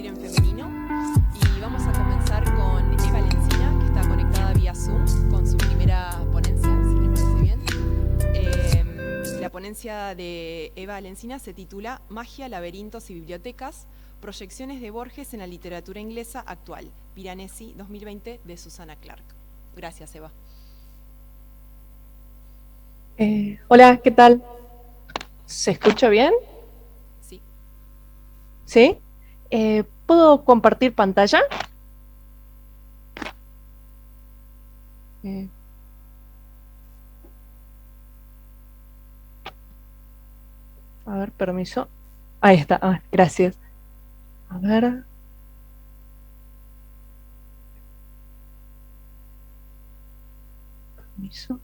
traducir en femenino y vamos a comenzar con Eva Lencina, que está conectada vía Zoom con su primera ponencia, si les parece bien. La ponencia de Eva Lencina se titula Magia, laberintos y bibliotecas, proyecciones de Borges en la literatura inglesa actual, Piranesi 2020 de Susana Clark. Gracias, Eva. Hola, ¿qué tal? ¿Se escucha bien? Sí. ¿Sí? ¿Puedo compartir pantalla? A ver, permiso. Ahí está, gracias. A ver. Permiso.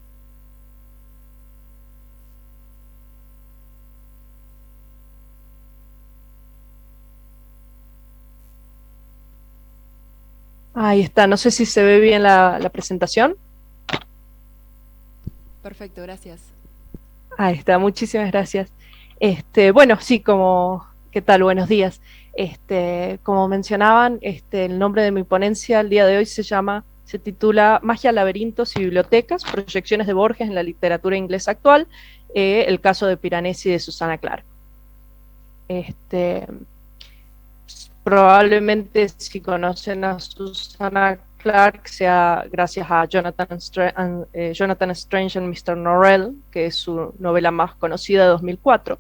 Ahí está, no sé si se ve bien la presentación. Perfecto, gracias. Ahí está, muchísimas gracias. Bueno, sí, ¿qué tal? Buenos días. Como mencionaban, el nombre de mi ponencia el día de hoy se titula Magia, laberintos y bibliotecas, proyecciones de Borges en la literatura inglesa actual, el caso de Piranesi de Susana Clark. Probablemente si conocen a Susana Clark sea gracias a Jonathan Strange and Mr. Norrell, que es su novela más conocida de 2004.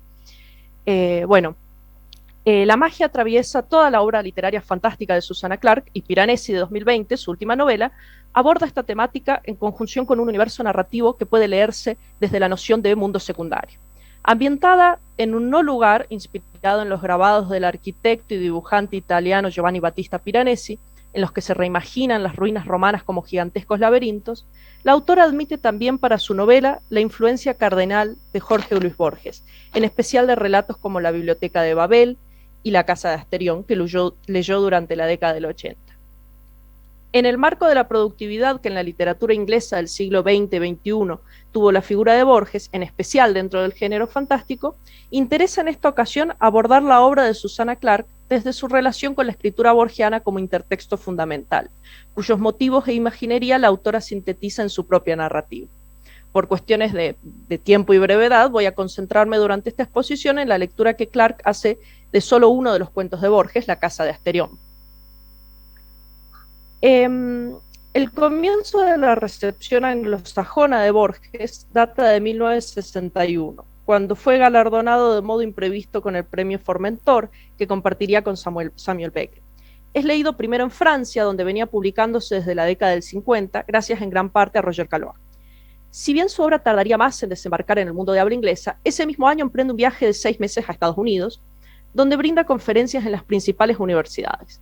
La magia atraviesa toda la obra literaria fantástica de Susana Clark, y Piranesi de 2020, su última novela, aborda esta temática en conjunción con un universo narrativo que puede leerse desde la noción de mundo secundario. Ambientada en un no lugar inspirado en los grabados del arquitecto y dibujante italiano Giovanni Battista Piranesi, en los que se reimaginan las ruinas romanas como gigantescos laberintos, la autora admite también para su novela la influencia cardenal de Jorge Luis Borges, en especial de relatos como La Biblioteca de Babel y La Casa de Asterión, que leyó durante la década del 80. En el marco de la productividad que en la literatura inglesa del siglo XX-XXI tuvo la figura de Borges, en especial dentro del género fantástico, interesa en esta ocasión abordar la obra de Susana Clark desde su relación con la escritura borgiana como intertexto fundamental, cuyos motivos e imaginería la autora sintetiza en su propia narrativa. Por cuestiones de tiempo y brevedad, voy a concentrarme durante esta exposición en la lectura que Clark hace de solo uno de los cuentos de Borges, La Casa de Asterión. El comienzo de la recepción anglosajona de Borges data de 1961, cuando fue galardonado de modo imprevisto con el premio Formentor, que compartiría con Samuel Beckett. Es leído primero en Francia, donde venía publicándose desde la década del 50, gracias en gran parte a Roger Caillois. Si bien su obra tardaría más en desembarcar en el mundo de habla inglesa, ese mismo año emprende un viaje de 6 meses a Estados Unidos, donde brinda conferencias en las principales universidades.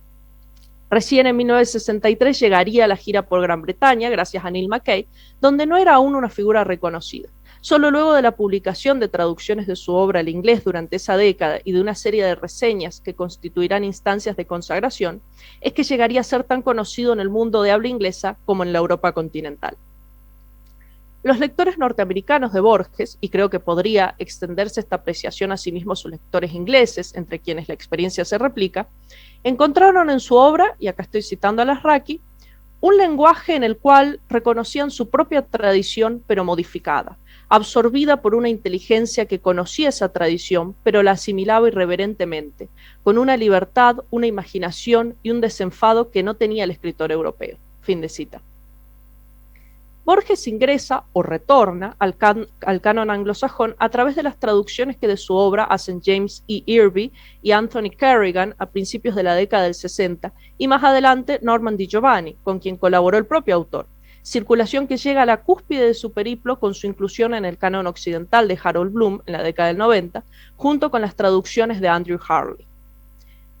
Recién en 1963 llegaría a la gira por Gran Bretaña, gracias a Neil Mackay, donde no era aún una figura reconocida. Solo luego de la publicación de traducciones de su obra al inglés durante esa década y de una serie de reseñas que constituirán instancias de consagración, es que llegaría a ser tan conocido en el mundo de habla inglesa como en la Europa continental. Los lectores norteamericanos de Borges, y creo que podría extenderse esta apreciación a sí mismo a sus lectores ingleses, entre quienes la experiencia se replica, encontraron en su obra, y acá estoy citando a Larraqui, un lenguaje en el cual reconocían su propia tradición pero modificada, absorbida por una inteligencia que conocía esa tradición pero la asimilaba irreverentemente, con una libertad, una imaginación y un desenfado que no tenía el escritor europeo. Fin de cita. Borges ingresa o retorna al canon anglosajón a través de las traducciones que de su obra hacen James E. Irby y Anthony Kerrigan a principios de la década del 60, y más adelante Norman Di Giovanni, con quien colaboró el propio autor, circulación que llega a la cúspide de su periplo con su inclusión en el canon occidental de Harold Bloom en la década del 90, junto con las traducciones de Andrew Harley.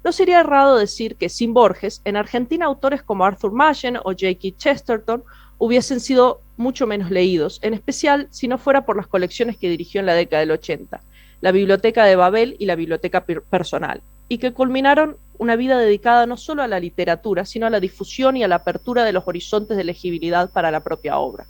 No sería errado decir que sin Borges, en Argentina autores como Arthur Machen o J.K. Chesterton hubiesen sido mucho menos leídos, en especial si no fuera por las colecciones que dirigió en la década del 80, la Biblioteca de Babel y la Biblioteca Personal, y que culminaron una vida dedicada no solo a la literatura, sino a la difusión y a la apertura de los horizontes de legibilidad para la propia obra.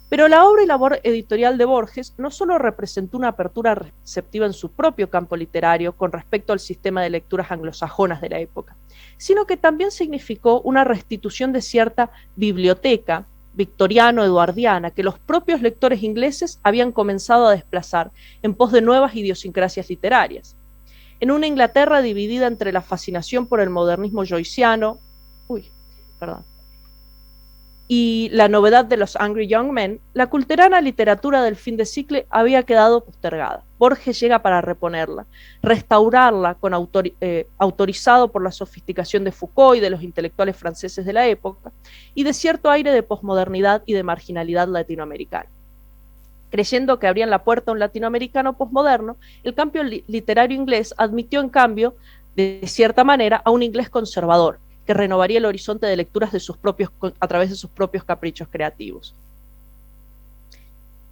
Pero la obra y labor editorial de Borges no solo representó una apertura receptiva en su propio campo literario con respecto al sistema de lecturas anglosajonas de la época, sino que también significó una restitución de cierta biblioteca victoriano-eduardiana que los propios lectores ingleses habían comenzado a desplazar en pos de nuevas idiosincrasias literarias. En una Inglaterra dividida entre la fascinación por el modernismo joyciano, y la novedad de los Angry Young Men, la culterana literatura del fin de siglo había quedado postergada. Borges llega para reponerla, restaurarla autorizado por la sofisticación de Foucault y de los intelectuales franceses de la época, y de cierto aire de posmodernidad y de marginalidad latinoamericana. Creyendo que abrían la puerta a un latinoamericano posmoderno, el campo literario inglés admitió en cambio, de cierta manera, a un inglés conservador, que renovaría el horizonte de lecturas a través de sus propios caprichos creativos.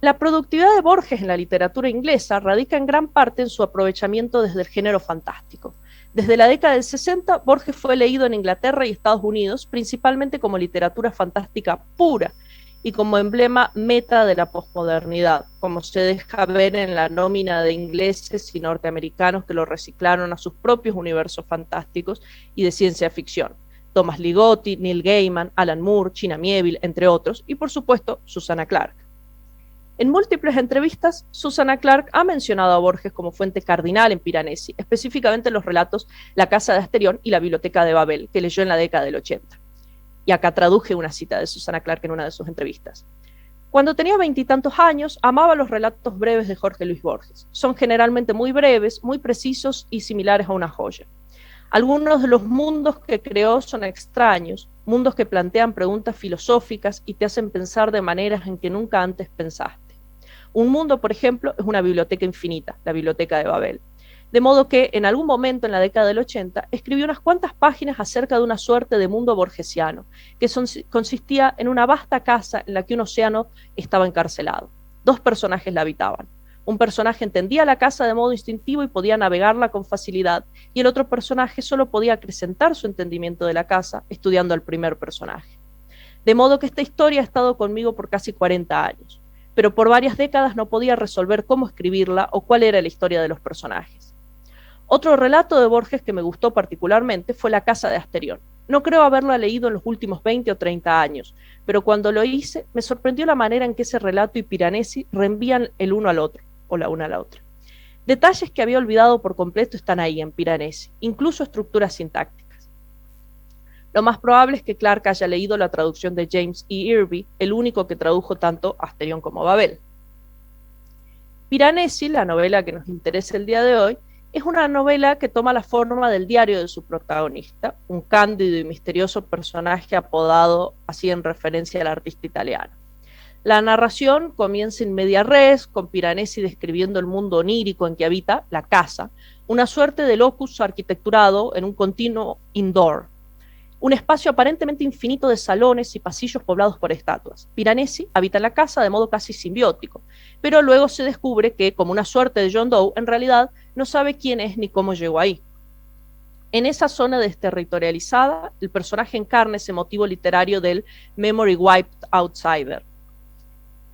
La productividad de Borges en la literatura inglesa radica en gran parte en su aprovechamiento desde el género fantástico. Desde la década del 60, Borges fue leído en Inglaterra y Estados Unidos principalmente como literatura fantástica pura y como emblema meta de la posmodernidad, como se deja ver en la nómina de ingleses y norteamericanos que lo reciclaron a sus propios universos fantásticos y de ciencia ficción. Thomas Ligotti, Neil Gaiman, Alan Moore, China Miéville, entre otros, y por supuesto Susanna Clarke. En múltiples entrevistas, Susanna Clarke ha mencionado a Borges como fuente cardinal en Piranesi, específicamente en los relatos La Casa de Asterión y La Biblioteca de Babel, que leyó en la década del 80. Y acá traduje una cita de Susanna Clarke en una de sus entrevistas. Cuando tenía 20 y tantos años, amaba los relatos breves de Jorge Luis Borges. Son generalmente muy breves, muy precisos y similares a una joya. Algunos de los mundos que creó son extraños, mundos que plantean preguntas filosóficas y te hacen pensar de maneras en que nunca antes pensaste. Un mundo, por ejemplo, es una biblioteca infinita, la Biblioteca de Babel. De modo que, en algún momento en la década del 80, escribió unas cuantas páginas acerca de una suerte de mundo borgesiano, que consistía en una vasta casa en la que un océano estaba encarcelado. Dos personajes la habitaban. Un personaje entendía la casa de modo instintivo y podía navegarla con facilidad, y el otro personaje solo podía acrecentar su entendimiento de la casa estudiando al primer personaje. De modo que esta historia ha estado conmigo por casi 40 años, pero por varias décadas no podía resolver cómo escribirla o cuál era la historia de los personajes. Otro relato de Borges que me gustó particularmente fue La Casa de Asterión. No creo haberla leído en los últimos 20 o 30 años, pero cuando lo hice me sorprendió la manera en que ese relato y Piranesi reenvían el uno al otro, o la una a la otra. Detalles que había olvidado por completo están ahí en Piranesi, incluso estructuras sintácticas. Lo más probable es que Clarke haya leído la traducción de James E. Irby, el único que tradujo tanto Asterión como Babel. Piranesi, la novela que nos interesa el día de hoy, es una novela que toma la forma del diario de su protagonista, un cándido y misterioso personaje apodado así en referencia al artista italiano. La narración comienza in media res, con Piranesi describiendo el mundo onírico en que habita, la casa, una suerte de locus arquitecturado en un continuo indoor, un espacio aparentemente infinito de salones y pasillos poblados por estatuas. Piranesi habita la casa de modo casi simbiótico, pero luego se descubre que, como una suerte de John Doe, en realidad no sabe quién es ni cómo llegó ahí. En esa zona desterritorializada, el personaje encarna ese motivo literario del memory wiped outsider.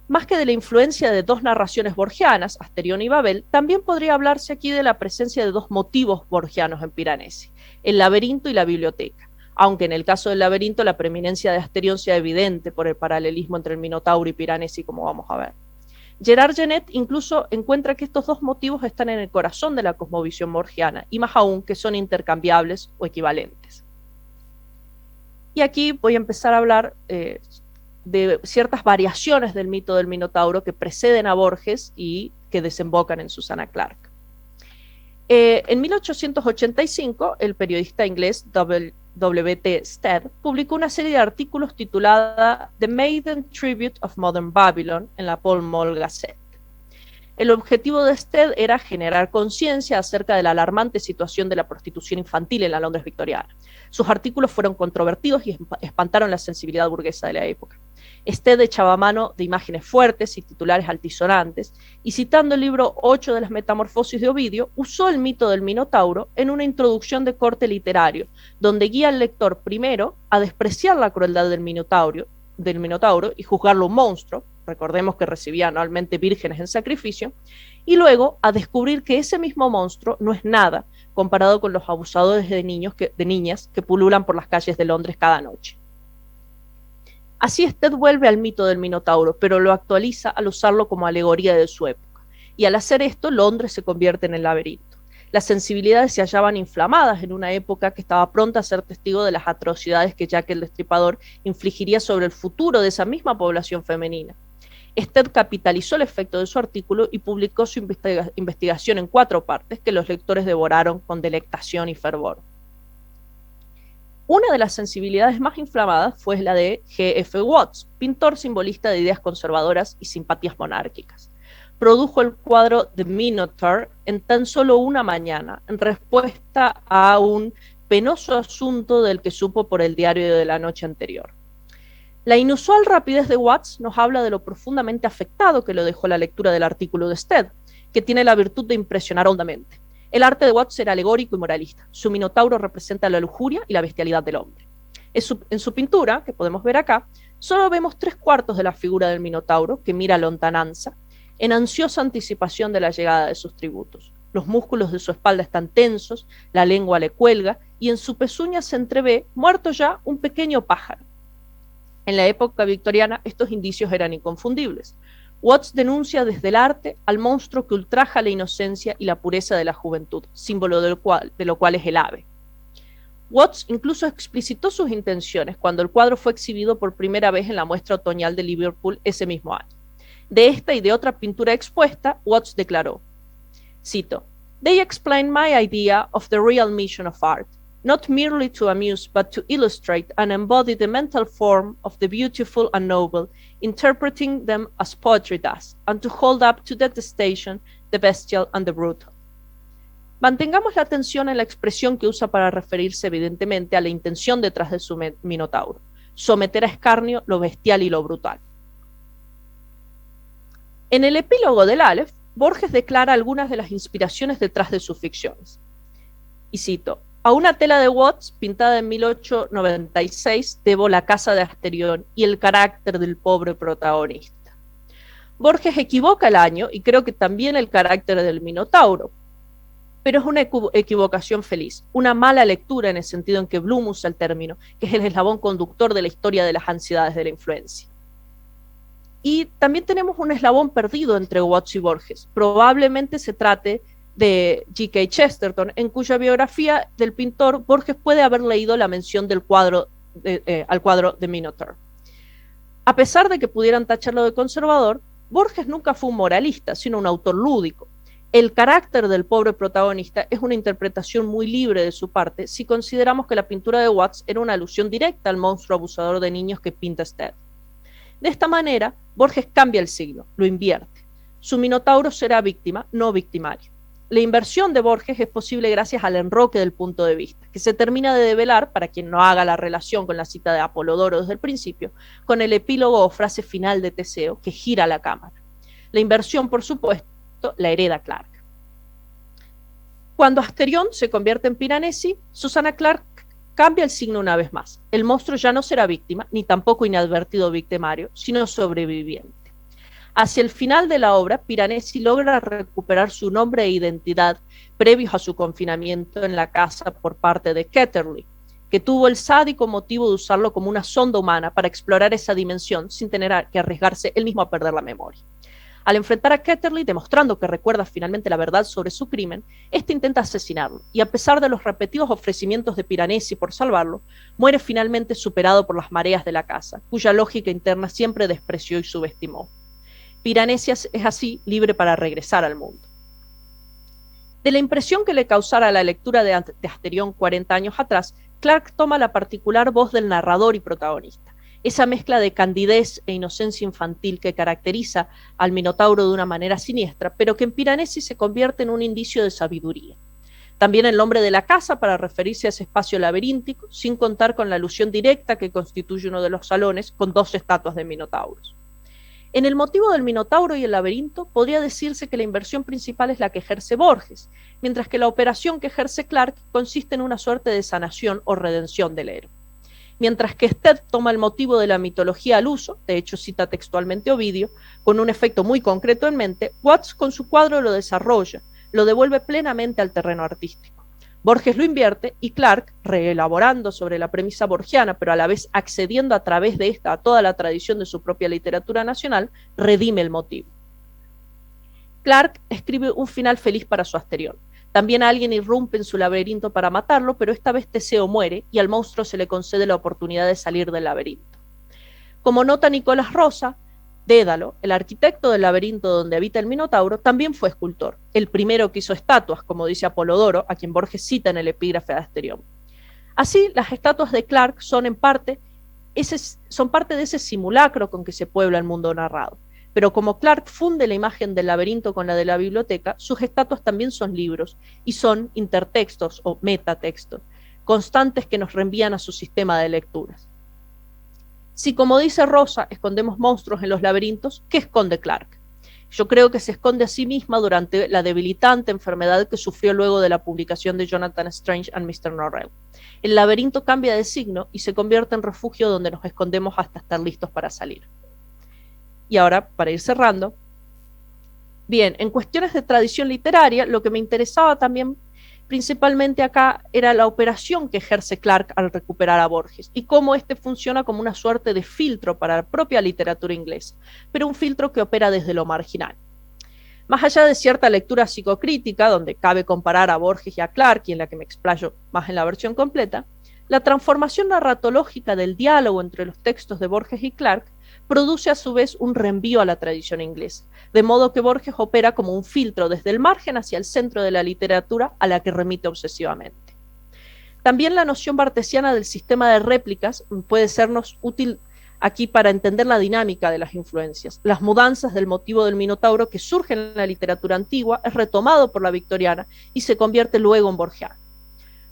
Más que de la influencia de dos narraciones borgianas, Asterión y Babel, también podría hablarse aquí de la presencia de dos motivos borgianos en Piranesi, el laberinto y la biblioteca, aunque en el caso del laberinto la preeminencia de Asterión sea evidente por el paralelismo entre el Minotauro y Piranesi, como vamos a ver. Gerard Genet incluso encuentra que estos dos motivos están en el corazón de la cosmovisión borgiana, y más aún que son intercambiables o equivalentes. Y aquí voy a empezar a hablar de ciertas variaciones del mito del Minotauro que preceden a Borges y que desembocan en Susanna Clarke. En 1885, el periodista inglés W.T. Stead publicó una serie de artículos titulada The Maiden Tribute of Modern Babylon en la Pall Mall Gazette. El objetivo de Stead era generar conciencia acerca de la alarmante situación de la prostitución infantil en la Londres victoriana. Sus artículos fueron controvertidos y espantaron la sensibilidad burguesa de la época. Stead echaba mano de imágenes fuertes y titulares altisonantes, y citando el libro 8 de las Metamorfosis de Ovidio, usó el mito del Minotauro en una introducción de corte literario, donde guía al lector primero a despreciar la crueldad del Minotauro y juzgarlo un monstruo, recordemos que recibía anualmente vírgenes en sacrificio, y luego a descubrir que ese mismo monstruo no es nada comparado con los abusadores de niñas que pululan por las calles de Londres cada noche. Así Stead vuelve al mito del Minotauro, pero lo actualiza al usarlo como alegoría de su época, y al hacer esto Londres se convierte en el laberinto. Las sensibilidades se hallaban inflamadas en una época que estaba pronta a ser testigo de las atrocidades que Jack el Destripador infligiría sobre el futuro de esa misma población femenina. Stead capitalizó el efecto de su artículo y publicó su investigación en 4 partes que los lectores devoraron con delectación y fervor. Una de las sensibilidades más inflamadas fue la de G.F. Watts, pintor simbolista de ideas conservadoras y simpatías monárquicas. Produjo el cuadro The Minotaur en tan solo una mañana, en respuesta a un penoso asunto del que supo por el diario de la noche anterior. La inusual rapidez de Watts nos habla de lo profundamente afectado que lo dejó la lectura del artículo de Stead, que tiene la virtud de impresionar hondamente. El arte de Watts era alegórico y moralista. Su Minotauro representa la lujuria y la bestialidad del hombre. En su pintura, que podemos ver acá, solo vemos 3/4 de la figura del Minotauro, que mira a lontananza, en ansiosa anticipación de la llegada de sus tributos. Los músculos de su espalda están tensos, la lengua le cuelga, y en su pezuña se entrevé, muerto ya, un pequeño pájaro. En la época victoriana, estos indicios eran inconfundibles. Watts denuncia desde el arte al monstruo que ultraja la inocencia y la pureza de la juventud, símbolo de lo cual es el ave. Watts incluso explicitó sus intenciones cuando el cuadro fue exhibido por primera vez en la muestra otoñal de Liverpool ese mismo año. De esta y de otra pintura expuesta, Watts declaró, cito, "They explain my idea of the real mission of art, not merely to amuse, but to illustrate and embody the mental form of the beautiful and noble, interpreting them as poetry does, and to hold up to detestation the bestial and the brutal." Mantengamos la atención en la expresión que usa para referirse evidentemente a la intención detrás de su Minotauro, someter a escarnio lo bestial y lo brutal. En el epílogo del Aleph, Borges declara algunas de las inspiraciones detrás de sus ficciones. Y cito, "A una tela de Watts, pintada en 1896, debo la casa de Asterión y el carácter del pobre protagonista". Borges equivoca el año y creo que también el carácter del Minotauro, pero es una equivocación feliz, una mala lectura en el sentido en que Bloom usa el término, que es el eslabón conductor de la historia de las ansiedades de la influencia. Y también tenemos un eslabón perdido entre Watts y Borges. Probablemente se trate de G.K. Chesterton, en cuya biografía del pintor Borges puede haber leído la mención del al cuadro de Minotaur. A pesar de que pudieran tacharlo de conservador, Borges nunca fue un moralista, sino un autor lúdico. El carácter del pobre protagonista es una interpretación muy libre de su parte si consideramos que la pintura de Watts era una alusión directa al monstruo abusador de niños que pinta Stead. De esta manera, Borges cambia el signo, lo invierte. Su Minotauro será víctima, no victimario. La inversión de Borges es posible gracias al enroque del punto de vista, que se termina de develar, para quien no haga la relación con la cita de Apolodoro desde el principio, con el epílogo o frase final de Teseo, que gira la cámara. La inversión, por supuesto, la hereda Clark. Cuando Asterión se convierte en Piranesi, Susanna Clark cambia el signo una vez más. El monstruo ya no será víctima, ni tampoco inadvertido victimario, sino sobreviviente. Hacia el final de la obra, Piranesi logra recuperar su nombre e identidad previos a su confinamiento en la casa por parte de Ketterle, que tuvo el sádico motivo de usarlo como una sonda humana para explorar esa dimensión sin tener que arriesgarse él mismo a perder la memoria. Al enfrentar a Ketterle, demostrando que recuerda finalmente la verdad sobre su crimen, este intenta asesinarlo, y a pesar de los repetidos ofrecimientos de Piranesi por salvarlo, muere finalmente superado por las mareas de la casa, cuya lógica interna siempre despreció y subestimó. Piranesi es así libre para regresar al mundo. De la impresión que le causara la lectura de Asterión 40 años atrás, Clark toma la particular voz del narrador y protagonista. Esa mezcla de candidez e inocencia infantil que caracteriza al Minotauro de una manera siniestra, pero que en Piranesi se convierte en un indicio de sabiduría. También el nombre de la casa para referirse a ese espacio laberíntico, sin contar con la alusión directa que constituye uno de los salones con 2 estatuas de Minotauros. En el motivo del Minotauro y el laberinto, podría decirse que la inversión principal es la que ejerce Borges, mientras que la operación que ejerce Clark consiste en una suerte de sanación o redención del héroe. mientras que Stead toma el motivo de la mitología al uso, de hecho cita textualmente Ovidio, con un efecto muy concreto en mente, Watts con su cuadro lo desarrolla, lo devuelve plenamente al terreno artístico. Borges lo invierte y Clarke, reelaborando sobre la premisa borgiana, pero a la vez accediendo a través de esta a toda la tradición de su propia literatura nacional, redime el motivo. Clarke escribe un final feliz para su Asterión. También alguien irrumpe en su laberinto para matarlo, pero esta vez Teseo muere y al monstruo se le concede la oportunidad de salir del laberinto. Como nota Nicolás Rosa, Dédalo, el arquitecto del laberinto donde habita el Minotauro, también fue escultor, el primero que hizo estatuas, como dice Apolodoro, a quien Borges cita en el epígrafe de Asterión. Así, las estatuas de Clarke son parte de ese simulacro con que se puebla el mundo narrado. Pero como Clarke funde la imagen del laberinto con la de la biblioteca, sus estatuas también son libros y son intertextos o metatextos, constantes que nos reenvían a su sistema de lecturas. Si, como dice Rosa, escondemos monstruos en los laberintos, ¿qué esconde Clarke? Yo creo que se esconde a sí misma durante la debilitante enfermedad que sufrió luego de la publicación de Jonathan Strange and Mr. Norrell. El laberinto cambia de signo y se convierte en refugio donde nos escondemos hasta estar listos para salir. Y ahora, para ir cerrando, bien, en cuestiones de tradición literaria, lo que me interesaba también principalmente acá era la operación que ejerce Clarke al recuperar a Borges y cómo este funciona como una suerte de filtro para la propia literatura inglesa, pero un filtro que opera desde lo marginal. Más allá de cierta lectura psicocrítica, donde cabe comparar a Borges y a Clarke, y en la que me explayo más en la versión completa, la transformación narratológica del diálogo entre los textos de Borges y Clarke produce a su vez un reenvío a la tradición inglesa, de modo que Borges opera como un filtro desde el margen hacia el centro de la literatura a la que remite obsesivamente. También la noción bartesiana del sistema de réplicas puede sernos útil aquí para entender la dinámica de las influencias. Las mudanzas del motivo del Minotauro que surge en la literatura antigua es retomado por la victoriana y se convierte luego en borgiano.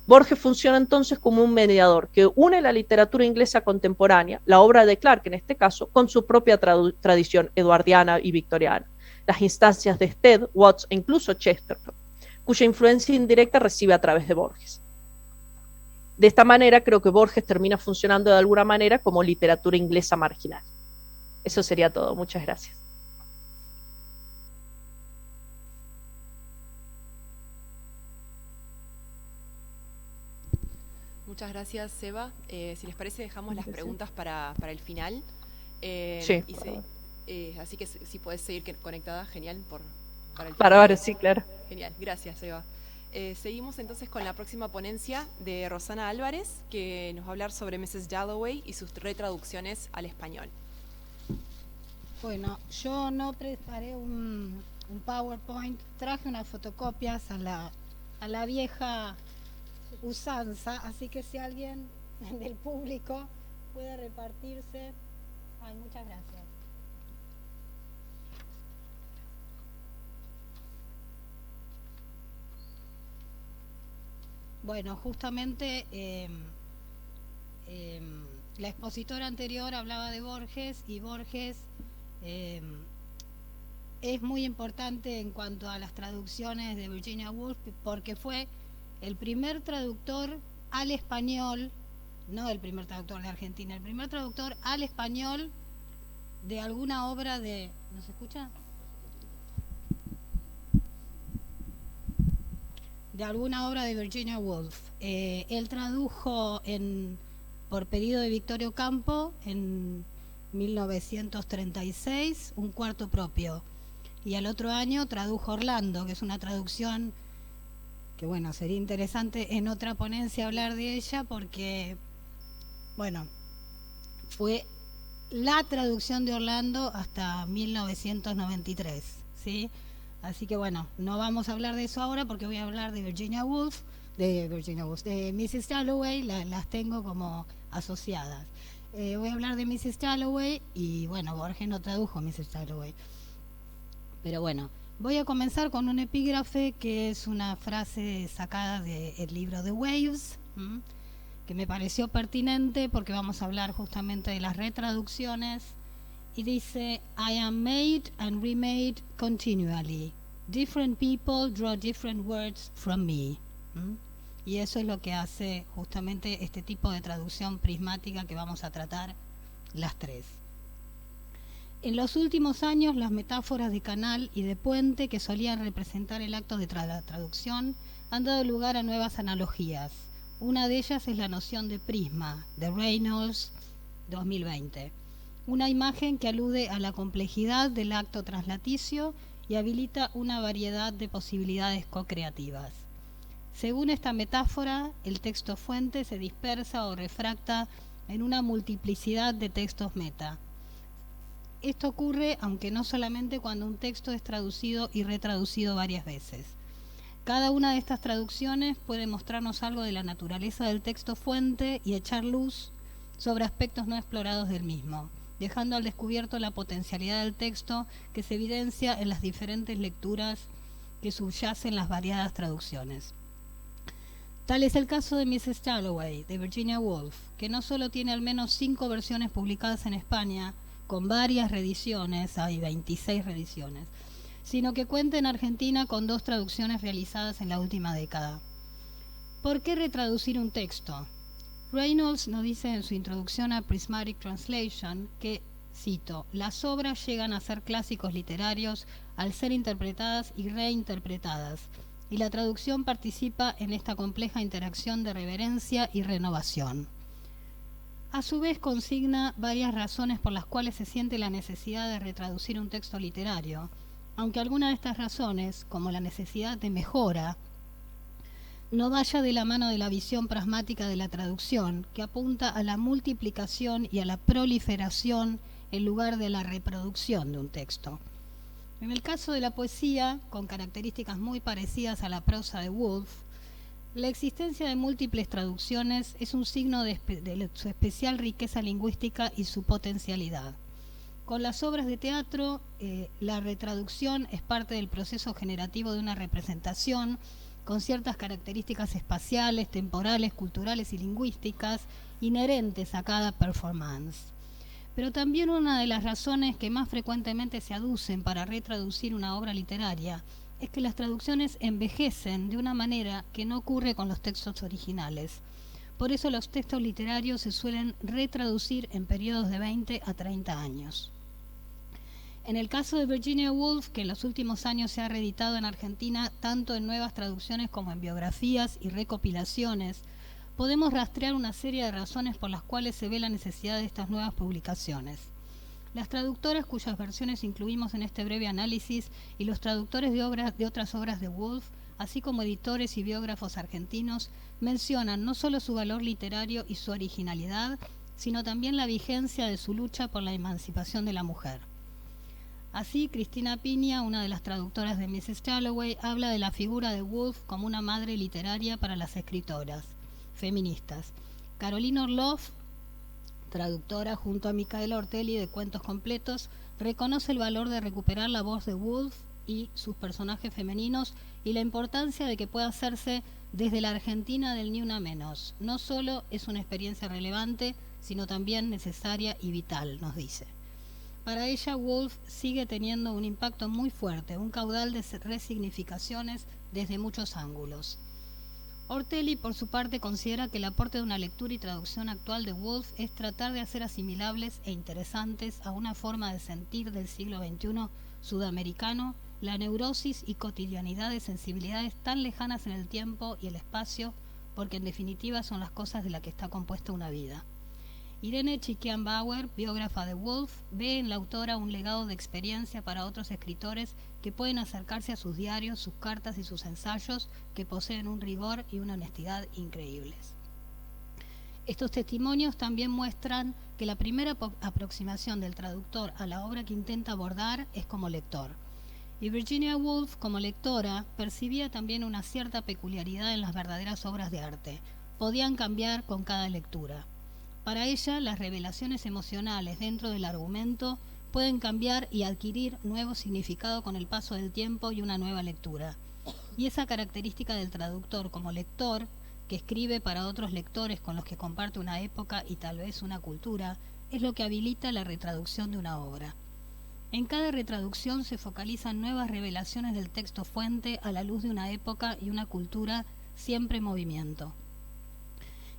Borges funciona entonces como un mediador que une la literatura inglesa contemporánea, la obra de Clarke en este caso, con su propia tradición eduardiana y victoriana, las instancias de Stead, Watts e incluso Chesterton, cuya influencia indirecta recibe a través de Borges. De esta manera creo que Borges termina funcionando de alguna manera como literatura inglesa marginal. Eso sería todo. Muchas gracias. Muchas gracias, Seba. Si les parece, dejamos las preguntas para el final. Sí. Así que si podés seguir conectada, genial. Para el final. Para ahora, sí, claro. Genial, gracias, Seba. Seguimos entonces con la próxima ponencia de Rosana Álvarez, que nos va a hablar sobre Mrs. Dalloway y sus retraducciones al español. Bueno, yo no preparé un PowerPoint, traje unas fotocopias a la vieja usanza, así que si alguien del público puede repartirse. Ay, muchas gracias. Bueno, justamente la expositora anterior hablaba de Borges y Borges es muy importante en cuanto a las traducciones de Virginia Woolf porque fue el primer traductor al español, no el primer traductor de Argentina, el primer traductor al español de alguna obra de... ¿No se escucha? De alguna obra de Virginia Woolf. Él tradujo por pedido de Victorio Campo en 1936 un cuarto propio y al otro año tradujo Orlando, que es una traducción que bueno, sería interesante en otra ponencia hablar de ella porque bueno, fue la traducción de Orlando hasta 1993, ¿sí? Así que bueno, no vamos a hablar de eso ahora porque voy a hablar de Virginia Woolf, de Mrs. Dalloway, las tengo como asociadas. Voy a hablar de Mrs. Dalloway y bueno, Borges no tradujo a Mrs. Dalloway. Pero bueno, voy a comenzar con un epígrafe que es una frase sacada del libro de Waves, que me pareció pertinente porque vamos a hablar justamente de las retraducciones. Y dice, I am made and remade continually. Different people draw different words from me. Y eso es lo que hace justamente este tipo de traducción prismática que vamos a tratar las tres. En los últimos años, las metáforas de canal y de puente que solían representar el acto de la traducción han dado lugar a nuevas analogías. Una de ellas es la noción de prisma, de Reynolds 2020. Una imagen que alude a la complejidad del acto translaticio y habilita una variedad de posibilidades co-creativas. Según esta metáfora, el texto fuente se dispersa o refracta en una multiplicidad de textos meta. Esto ocurre, aunque no solamente cuando un texto es traducido y retraducido varias veces. Cada una de estas traducciones puede mostrarnos algo de la naturaleza del texto fuente y echar luz sobre aspectos no explorados del mismo, dejando al descubierto la potencialidad del texto que se evidencia en las diferentes lecturas que subyacen las variadas traducciones. Tal es el caso de Mrs. Dalloway, de Virginia Woolf, que no solo tiene al menos 5 versiones publicadas en España, con varias reediciones, hay 26 reediciones, sino que cuenta en Argentina con 2 traducciones realizadas en la última década. ¿Por qué retraducir un texto? Reynolds nos dice en su introducción a Prismatic Translation que, cito, las obras llegan a ser clásicos literarios al ser interpretadas y reinterpretadas, y la traducción participa en esta compleja interacción de reverencia y renovación. A su vez consigna varias razones por las cuales se siente la necesidad de retraducir un texto literario, aunque alguna de estas razones, como la necesidad de mejora, no vaya de la mano de la visión pragmática de la traducción, que apunta a la multiplicación y a la proliferación en lugar de la reproducción de un texto. En el caso de la poesía, con características muy parecidas a la prosa de Woolf, la existencia de múltiples traducciones es un signo de su especial riqueza lingüística y su potencialidad. Con las obras de teatro, la retraducción es parte del proceso generativo de una representación con ciertas características espaciales, temporales, culturales y lingüísticas inherentes a cada performance. Pero también una de las razones que más frecuentemente se aducen para retraducir una obra literaria es que las traducciones envejecen de una manera que no ocurre con los textos originales. Por eso los textos literarios se suelen retraducir en periodos de 20 a 30 años. En el caso de Virginia Woolf, que en los últimos años se ha reeditado en Argentina tanto en nuevas traducciones como en biografías y recopilaciones, podemos rastrear una serie de razones por las cuales se ve la necesidad de estas nuevas publicaciones. Las traductoras cuyas versiones incluimos en este breve análisis y los traductores de otras obras de Woolf, así como editores y biógrafos argentinos, mencionan no solo su valor literario y su originalidad, sino también la vigencia de su lucha por la emancipación de la mujer. Así, Cristina Piña, una de las traductoras de Mrs. Dalloway, habla de la figura de Woolf como una madre literaria para las escritoras feministas. Carolina Orloff, traductora junto a Micaela Ortelli de Cuentos Completos, reconoce el valor de recuperar la voz de Woolf y sus personajes femeninos y la importancia de que pueda hacerse desde la Argentina del ni una menos. No solo es una experiencia relevante, sino también necesaria y vital, nos dice. Para ella, Woolf sigue teniendo un impacto muy fuerte, un caudal de resignificaciones desde muchos ángulos. Ortelli, por su parte, considera que el aporte de una lectura y traducción actual de Woolf es tratar de hacer asimilables e interesantes a una forma de sentir del siglo XXI sudamericano la neurosis y cotidianidad de sensibilidades tan lejanas en el tiempo y el espacio, porque en definitiva son las cosas de las que está compuesta una vida. Irene Chiquian-Bauer, biógrafa de Woolf, ve en la autora un legado de experiencia para otros escritores que pueden acercarse a sus diarios, sus cartas y sus ensayos, que poseen un rigor y una honestidad increíbles. Estos testimonios también muestran que la primera aproximación del traductor a la obra que intenta abordar es como lector. Y Virginia Woolf, como lectora, percibía también una cierta peculiaridad en las verdaderas obras de arte. Podían cambiar con cada lectura. Para ella, las revelaciones emocionales dentro del argumento pueden cambiar y adquirir nuevo significado con el paso del tiempo y una nueva lectura. Y esa característica del traductor como lector, que escribe para otros lectores con los que comparte una época y tal vez una cultura, es lo que habilita la retraducción de una obra. En cada retraducción se focalizan nuevas revelaciones del texto fuente a la luz de una época y una cultura siempre en movimiento.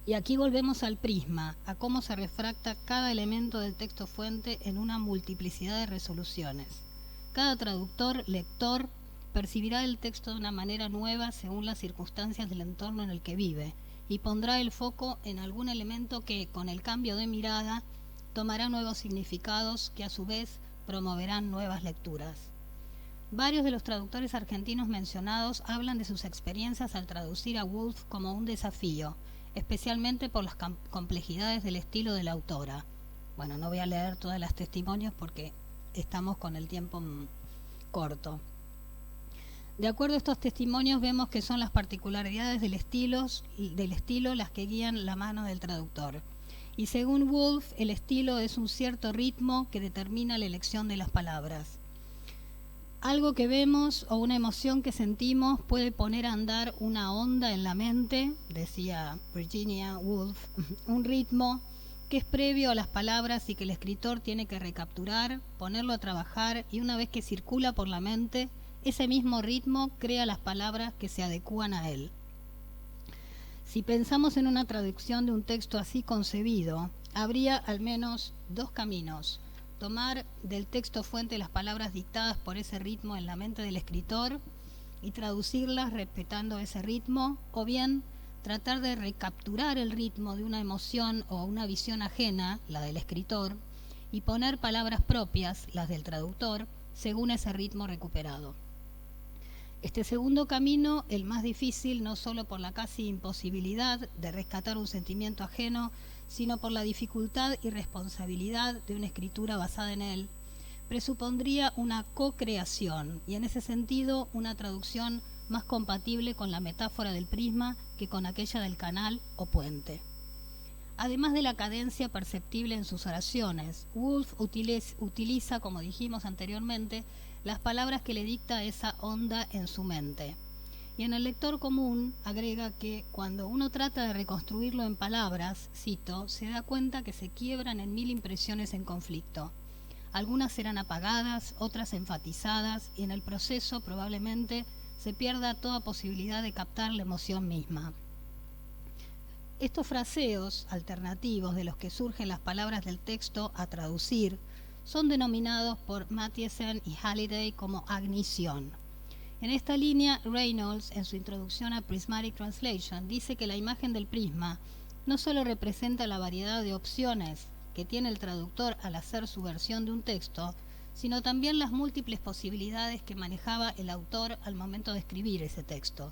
Y aquí volvemos al prisma, a cómo se refracta cada elemento del texto fuente en una multiplicidad de resoluciones. Cada traductor, lector, percibirá el texto de una manera nueva según las circunstancias del entorno en el que vive y pondrá el foco en algún elemento que, con el cambio de mirada, tomará nuevos significados que a su vez promoverán nuevas lecturas. Varios de los traductores argentinos mencionados hablan de sus experiencias al traducir a Woolf como un desafío, especialmente por las complejidades del estilo de la autora. Bueno, no voy a leer todos los testimonios porque estamos con el tiempo corto. De acuerdo a estos testimonios vemos que son las particularidades del estilo las que guían la mano del traductor. Y según Woolf, el estilo es un cierto ritmo que determina la elección de las palabras. Algo que vemos o una emoción que sentimos puede poner a andar una onda en la mente, decía Virginia Woolf, un ritmo que es previo a las palabras y que el escritor tiene que recapturar, ponerlo a trabajar y una vez que circula por la mente, ese mismo ritmo crea las palabras que se adecúan a él. Si pensamos en una traducción de un texto así concebido, habría al menos dos caminos: tomar del texto fuente las palabras dictadas por ese ritmo en la mente del escritor y traducirlas respetando ese ritmo, o bien tratar de recapturar el ritmo de una emoción o una visión ajena, la del escritor, y poner palabras propias, las del traductor, según ese ritmo recuperado. Este segundo camino, el más difícil, no solo por la casi imposibilidad de rescatar un sentimiento ajeno, sino por la dificultad y responsabilidad de una escritura basada en él, presupondría una co-creación y en ese sentido una traducción más compatible con la metáfora del prisma que con aquella del canal o puente. Además de la cadencia perceptible en sus oraciones, Woolf utiliza, como dijimos anteriormente, las palabras que le dicta esa onda en su mente. Y en el lector común agrega que cuando uno trata de reconstruirlo en palabras, cito, se da cuenta que se quiebran en 1000 impresiones en conflicto. Algunas serán apagadas, otras enfatizadas, y en el proceso probablemente se pierda toda posibilidad de captar la emoción misma. Estos fraseos alternativos de los que surgen las palabras del texto a traducir son denominados por Mathiesen y Halliday como agnición. En esta línea, Reynolds, en su introducción a Prismatic Translation, dice que la imagen del prisma no solo representa la variedad de opciones que tiene el traductor al hacer su versión de un texto, sino también las múltiples posibilidades que manejaba el autor al momento de escribir ese texto.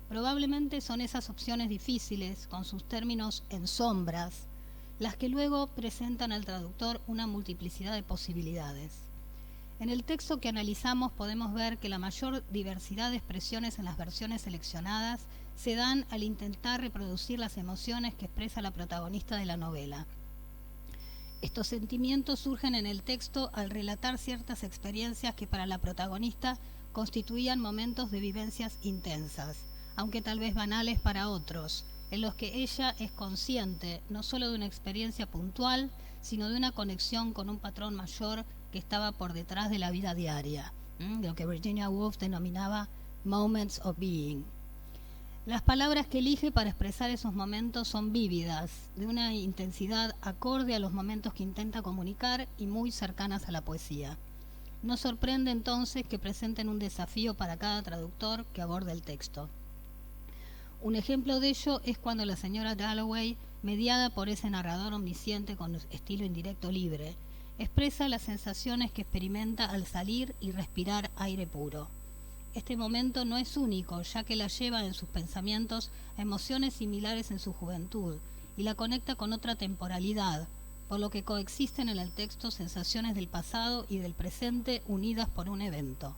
Probablemente son esas opciones difíciles, con sus términos en sombras, las que luego presentan al traductor una multiplicidad de posibilidades. En el texto que analizamos podemos ver que la mayor diversidad de expresiones en las versiones seleccionadas se dan al intentar reproducir las emociones que expresa la protagonista de la novela. Estos sentimientos surgen en el texto al relatar ciertas experiencias que para la protagonista constituían momentos de vivencias intensas, aunque tal vez banales para otros, en los que ella es consciente no solo de una experiencia puntual, sino de una conexión con un patrón mayor que estaba por detrás de la vida diaria, lo que Virginia Woolf denominaba moments of being. Las palabras que elige para expresar esos momentos son vívidas, de una intensidad acorde a los momentos que intenta comunicar y muy cercanas a la poesía. No sorprende entonces que presenten un desafío para cada traductor que aborde el texto. Un ejemplo de ello es cuando la señora Dalloway, mediada por ese narrador omnisciente con estilo indirecto libre, expresa las sensaciones que experimenta al salir y respirar aire puro. Este momento no es único, ya que la lleva en sus pensamientos a emociones similares en su juventud y la conecta con otra temporalidad, por lo que coexisten en el texto sensaciones del pasado y del presente unidas por un evento.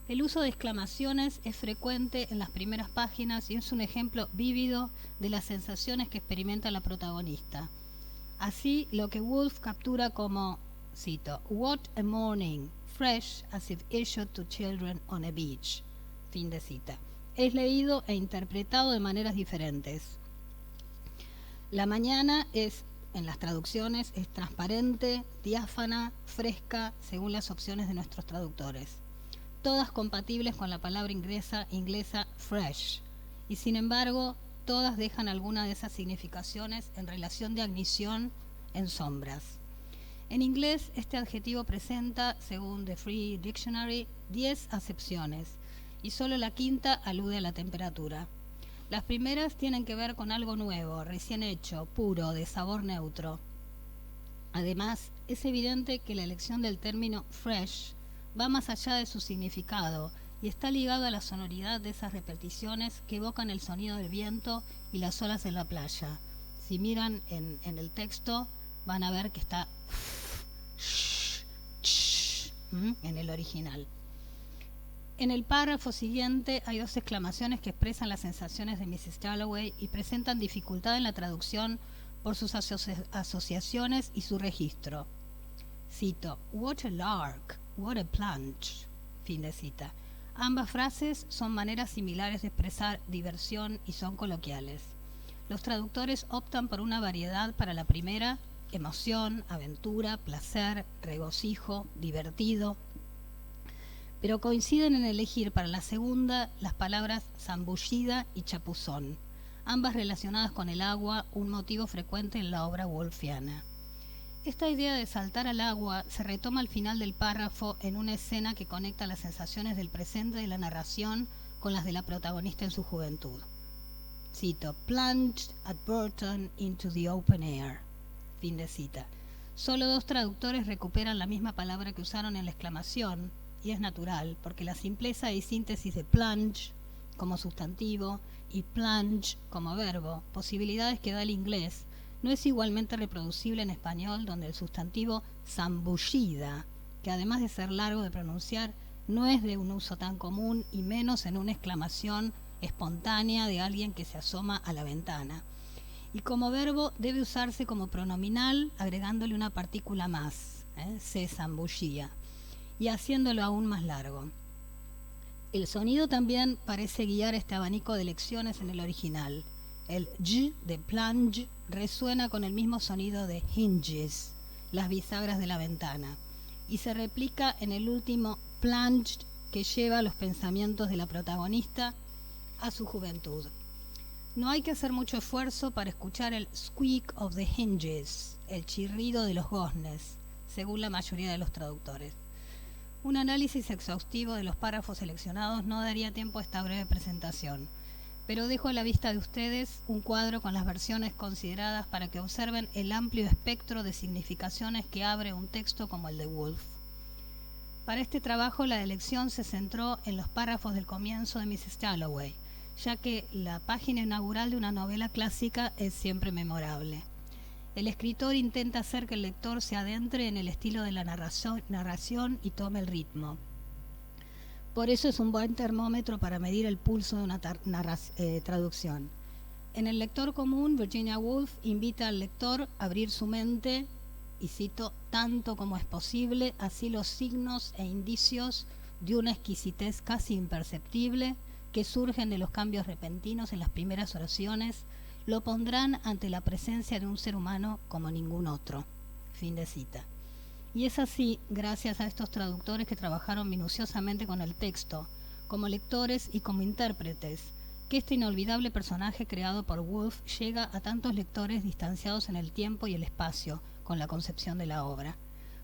El uso de exclamaciones es frecuente en las primeras páginas y es un ejemplo vívido de las sensaciones que experimenta la protagonista. Así, lo que Woolf captura como, cito, "What a morning, fresh as if issued to children on a beach", fin de cita, es leído e interpretado de maneras diferentes. La mañana en las traducciones, es transparente, diáfana, fresca, según las opciones de nuestros traductores. Todas compatibles con la palabra inglesa fresh, y sin embargo todas dejan alguna de esas significaciones en relación de ignición en sombras. En inglés, este adjetivo presenta, según The Free Dictionary, 10 acepciones, y solo la quinta alude a la temperatura. Las primeras tienen que ver con algo nuevo, recién hecho, puro, de sabor neutro. Además, es evidente que la elección del término fresh va más allá de su significado y está ligado a la sonoridad de esas repeticiones que evocan el sonido del viento y las olas en la playa. Si miran en el texto, van a ver que está en el original. En el párrafo siguiente hay dos exclamaciones que expresan las sensaciones de Mrs. Dalloway y presentan dificultad en la traducción por sus asociaciones y su registro. Cito: "What a lark, what a plunge", fin de cita. Ambas frases son maneras similares de expresar diversión y son coloquiales. Los traductores optan por una variedad para la primera: emoción, aventura, placer, regocijo, divertido, pero coinciden en elegir para la segunda las palabras zambullida y chapuzón, ambas relacionadas con el agua, un motivo frecuente en la obra woolfiana. Esta idea de saltar al agua se retoma al final del párrafo en una escena que conecta las sensaciones del presente de la narración con las de la protagonista en su juventud. Cito: "Plunged at Burton into the open air", fin de cita. Solo dos traductores recuperan la misma palabra que usaron en la exclamación, y es natural, porque la simpleza y síntesis de plunge como sustantivo y plunge como verbo, posibilidades que da el inglés, no es igualmente reproducible en español, donde el sustantivo zambullida, que además de ser largo de pronunciar, no es de un uso tan común y menos en una exclamación espontánea de alguien que se asoma a la ventana. Y como verbo debe usarse como pronominal agregándole una partícula más, se zambullía, y haciéndolo aún más largo. El sonido también parece guiar este abanico de lecciones en el original. El j de plunge resuena con el mismo sonido de hinges, las bisagras de la ventana, y se replica en el último plunged, que lleva los pensamientos de la protagonista a su juventud. No hay que hacer mucho esfuerzo para escuchar el squeak of the hinges, el chirrido de los goznes, según la mayoría de los traductores. Un análisis exhaustivo de los párrafos seleccionados no daría tiempo a esta breve presentación, pero dejo a la vista de ustedes un cuadro con las versiones consideradas para que observen el amplio espectro de significaciones que abre un texto como el de Woolf. Para este trabajo la elección se centró en los párrafos del comienzo de Mrs. Dalloway, ya que la página inaugural de una novela clásica es siempre memorable. El escritor intenta hacer que el lector se adentre en el estilo de la narración y tome el ritmo. Por eso es un buen termómetro para medir el pulso de una traducción. En el lector común, Virginia Woolf invita al lector a abrir su mente, y cito, tanto como es posible, así los signos e indicios de una exquisitez casi imperceptible que surgen de los cambios repentinos en las primeras oraciones, lo pondrán ante la presencia de un ser humano como ningún otro. Fin de cita. Y es así, gracias a estos traductores que trabajaron minuciosamente con el texto, como lectores y como intérpretes, que este inolvidable personaje creado por Woolf llega a tantos lectores distanciados en el tiempo y el espacio con la concepción de la obra.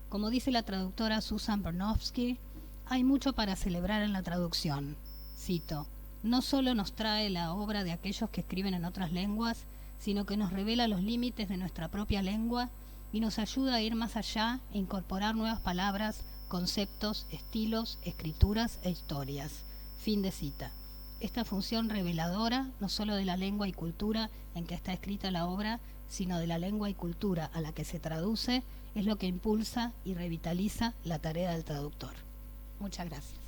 Como dice la traductora Susan Bernofsky, hay mucho para celebrar en la traducción. Cito: "No solo nos trae la obra de aquellos que escriben en otras lenguas, sino que nos revela los límites de nuestra propia lengua y nos ayuda a ir más allá e incorporar nuevas palabras, conceptos, estilos, escrituras e historias". Fin de cita. Esta función reveladora, no solo de la lengua y cultura en que está escrita la obra, sino de la lengua y cultura a la que se traduce, es lo que impulsa y revitaliza la tarea del traductor. Muchas gracias.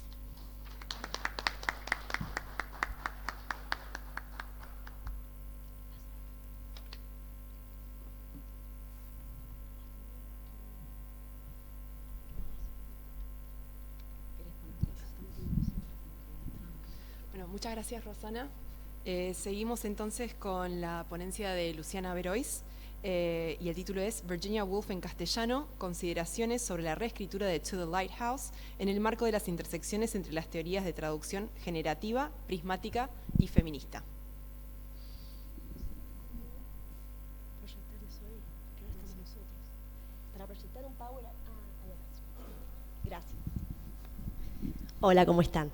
Bueno, muchas gracias, Rosana. Seguimos entonces con la ponencia de Luciana Berois y el título es Virginia Woolf en castellano, consideraciones sobre la reescritura de To the Lighthouse en el marco de las intersecciones entre las teorías de traducción generativa, prismática y feminista. Gracias. Hola, ¿cómo están?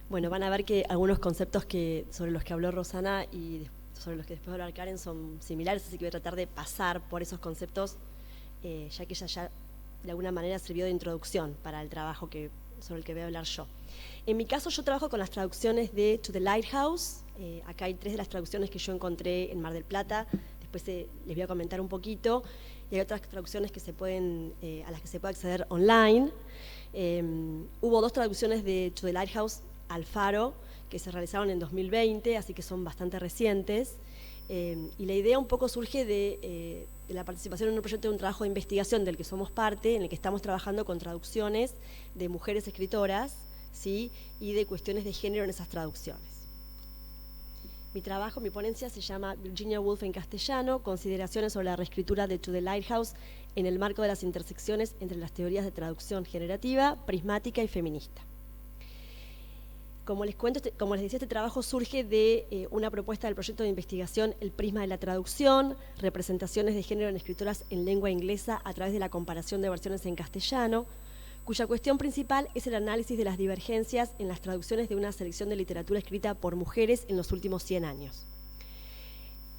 Bueno, van a ver que algunos conceptos sobre los que habló Rosana y sobre los que después va a hablar Karen son similares, así que voy a tratar de pasar por esos conceptos, ya que ella ya de alguna manera sirvió de introducción para el trabajo sobre el que voy a hablar yo. En mi caso, yo trabajo con las traducciones de To the Lighthouse. Acá hay 3 de las traducciones que yo encontré en Mar del Plata. Después les voy a comentar un poquito. Y hay otras traducciones que a las que se puede acceder online. Hubo 2 traducciones de To the Lighthouse al Faro que se realizaron en 2020, así que son bastante recientes. Y la idea un poco surge de la participación en un proyecto de un trabajo de investigación del que somos parte, en el que estamos trabajando con traducciones de mujeres escritoras, ¿sí? Y de cuestiones de género en esas traducciones. Mi ponencia se llama Virginia Woolf en castellano, consideraciones sobre la reescritura de To the Lighthouse en el marco de las intersecciones entre las teorías de traducción generativa, prismática y feminista. Como les decía, este trabajo surge de una propuesta del proyecto de investigación El Prisma de la Traducción, representaciones de género en escritoras en lengua inglesa a través de la comparación de versiones en castellano, cuya cuestión principal es el análisis de las divergencias en las traducciones de una selección de literatura escrita por mujeres en los últimos 100 años.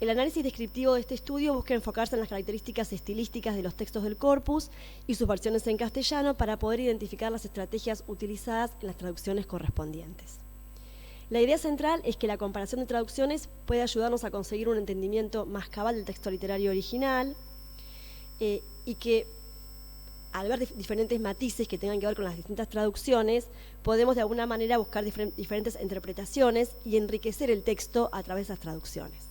El análisis descriptivo de este estudio busca enfocarse en las características estilísticas de los textos del corpus y sus versiones en castellano para poder identificar las estrategias utilizadas en las traducciones correspondientes. La idea central es que la comparación de traducciones puede ayudarnos a conseguir un entendimiento más cabal del texto literario original y que al ver diferentes matices que tengan que ver con las distintas traducciones, podemos de alguna manera buscar diferentes interpretaciones y enriquecer el texto a través de esas traducciones.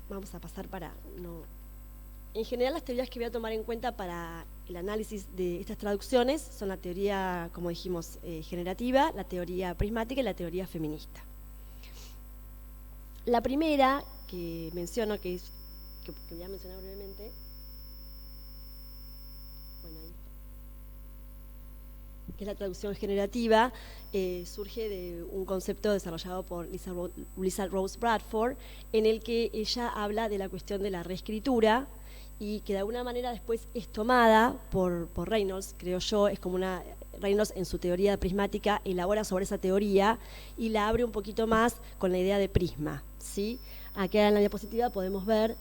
Vamos a pasar En general, las teorías que voy a tomar en cuenta para el análisis de estas traducciones son la teoría, como dijimos, generativa, la teoría prismática y la teoría feminista. La primera que menciono, que voy a mencionar brevemente, que es la traducción generativa, surge de un concepto desarrollado por Lisa Rose Bradford, en el que ella habla de la cuestión de la reescritura y que de alguna manera después es tomada por Reynolds, creo yo, es como Reynolds en su teoría prismática elabora sobre esa teoría y la abre un poquito más con la idea de prisma, ¿sí? Acá en la diapositiva podemos ver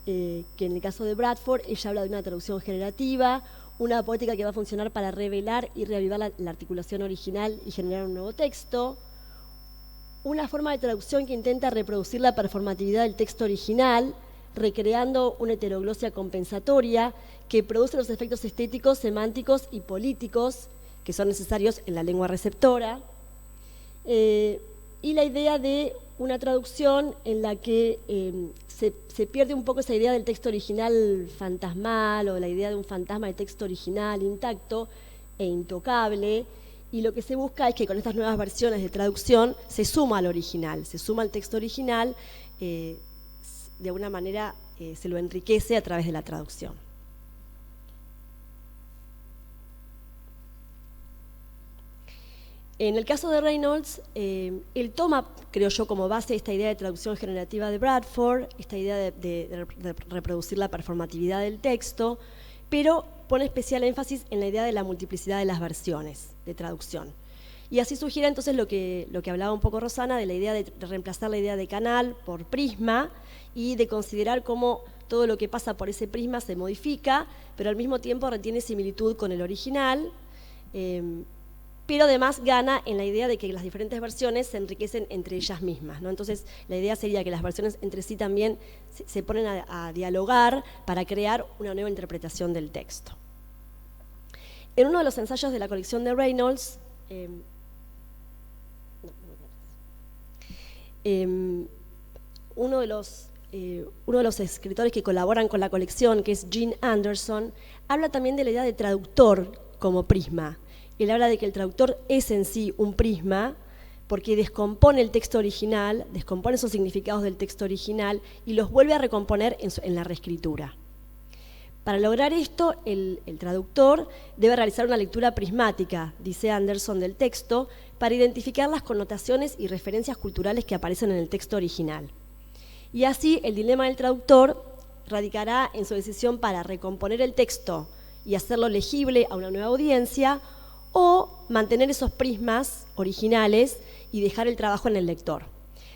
que en el caso de Bradford ella habla de una traducción generativa, una poética que va a funcionar para revelar y reavivar la articulación original y generar un nuevo texto, una forma de traducción que intenta reproducir la performatividad del texto original, recreando una heteroglosia compensatoria que produce los efectos estéticos, semánticos y políticos que son necesarios en la lengua receptora, y la idea de una traducción en la que se pierde un poco esa idea del texto original fantasmal o la idea de un fantasma de texto original intacto e intocable, y lo que se busca es que con estas nuevas versiones de traducción se suma al original, se suma al texto original, de alguna manera se lo enriquece a través de la traducción. En el caso de Reynolds, él toma, creo yo, como base esta idea de traducción generativa de Bradford, esta idea de reproducir la performatividad del texto, pero pone especial énfasis en la idea de la multiplicidad de las versiones de traducción. Y así sugiere entonces lo que hablaba un poco Rosana, de la idea de reemplazar la idea de canal por prisma y de considerar cómo todo lo que pasa por ese prisma se modifica, pero al mismo tiempo retiene similitud con el original, pero además gana en la idea de que las diferentes versiones se enriquecen entre ellas mismas, ¿no? Entonces, la idea sería que las versiones entre sí también se ponen a dialogar para crear una nueva interpretación del texto. En uno de los ensayos de la colección de Reynolds, uno de los escritores que colaboran con la colección, que es Gene Anderson, habla también de la idea de traductor como prisma. Él habla de que el traductor es en sí un prisma porque descompone el texto original, descompone esos significados del texto original y los vuelve a recomponer en la reescritura. Para lograr esto, el traductor debe realizar una lectura prismática, dice Anderson, del texto para identificar las connotaciones y referencias culturales que aparecen en el texto original. Y así el dilema del traductor radicará en su decisión para recomponer el texto y hacerlo legible a una nueva audiencia, o mantener esos prismas originales y dejar el trabajo en el lector.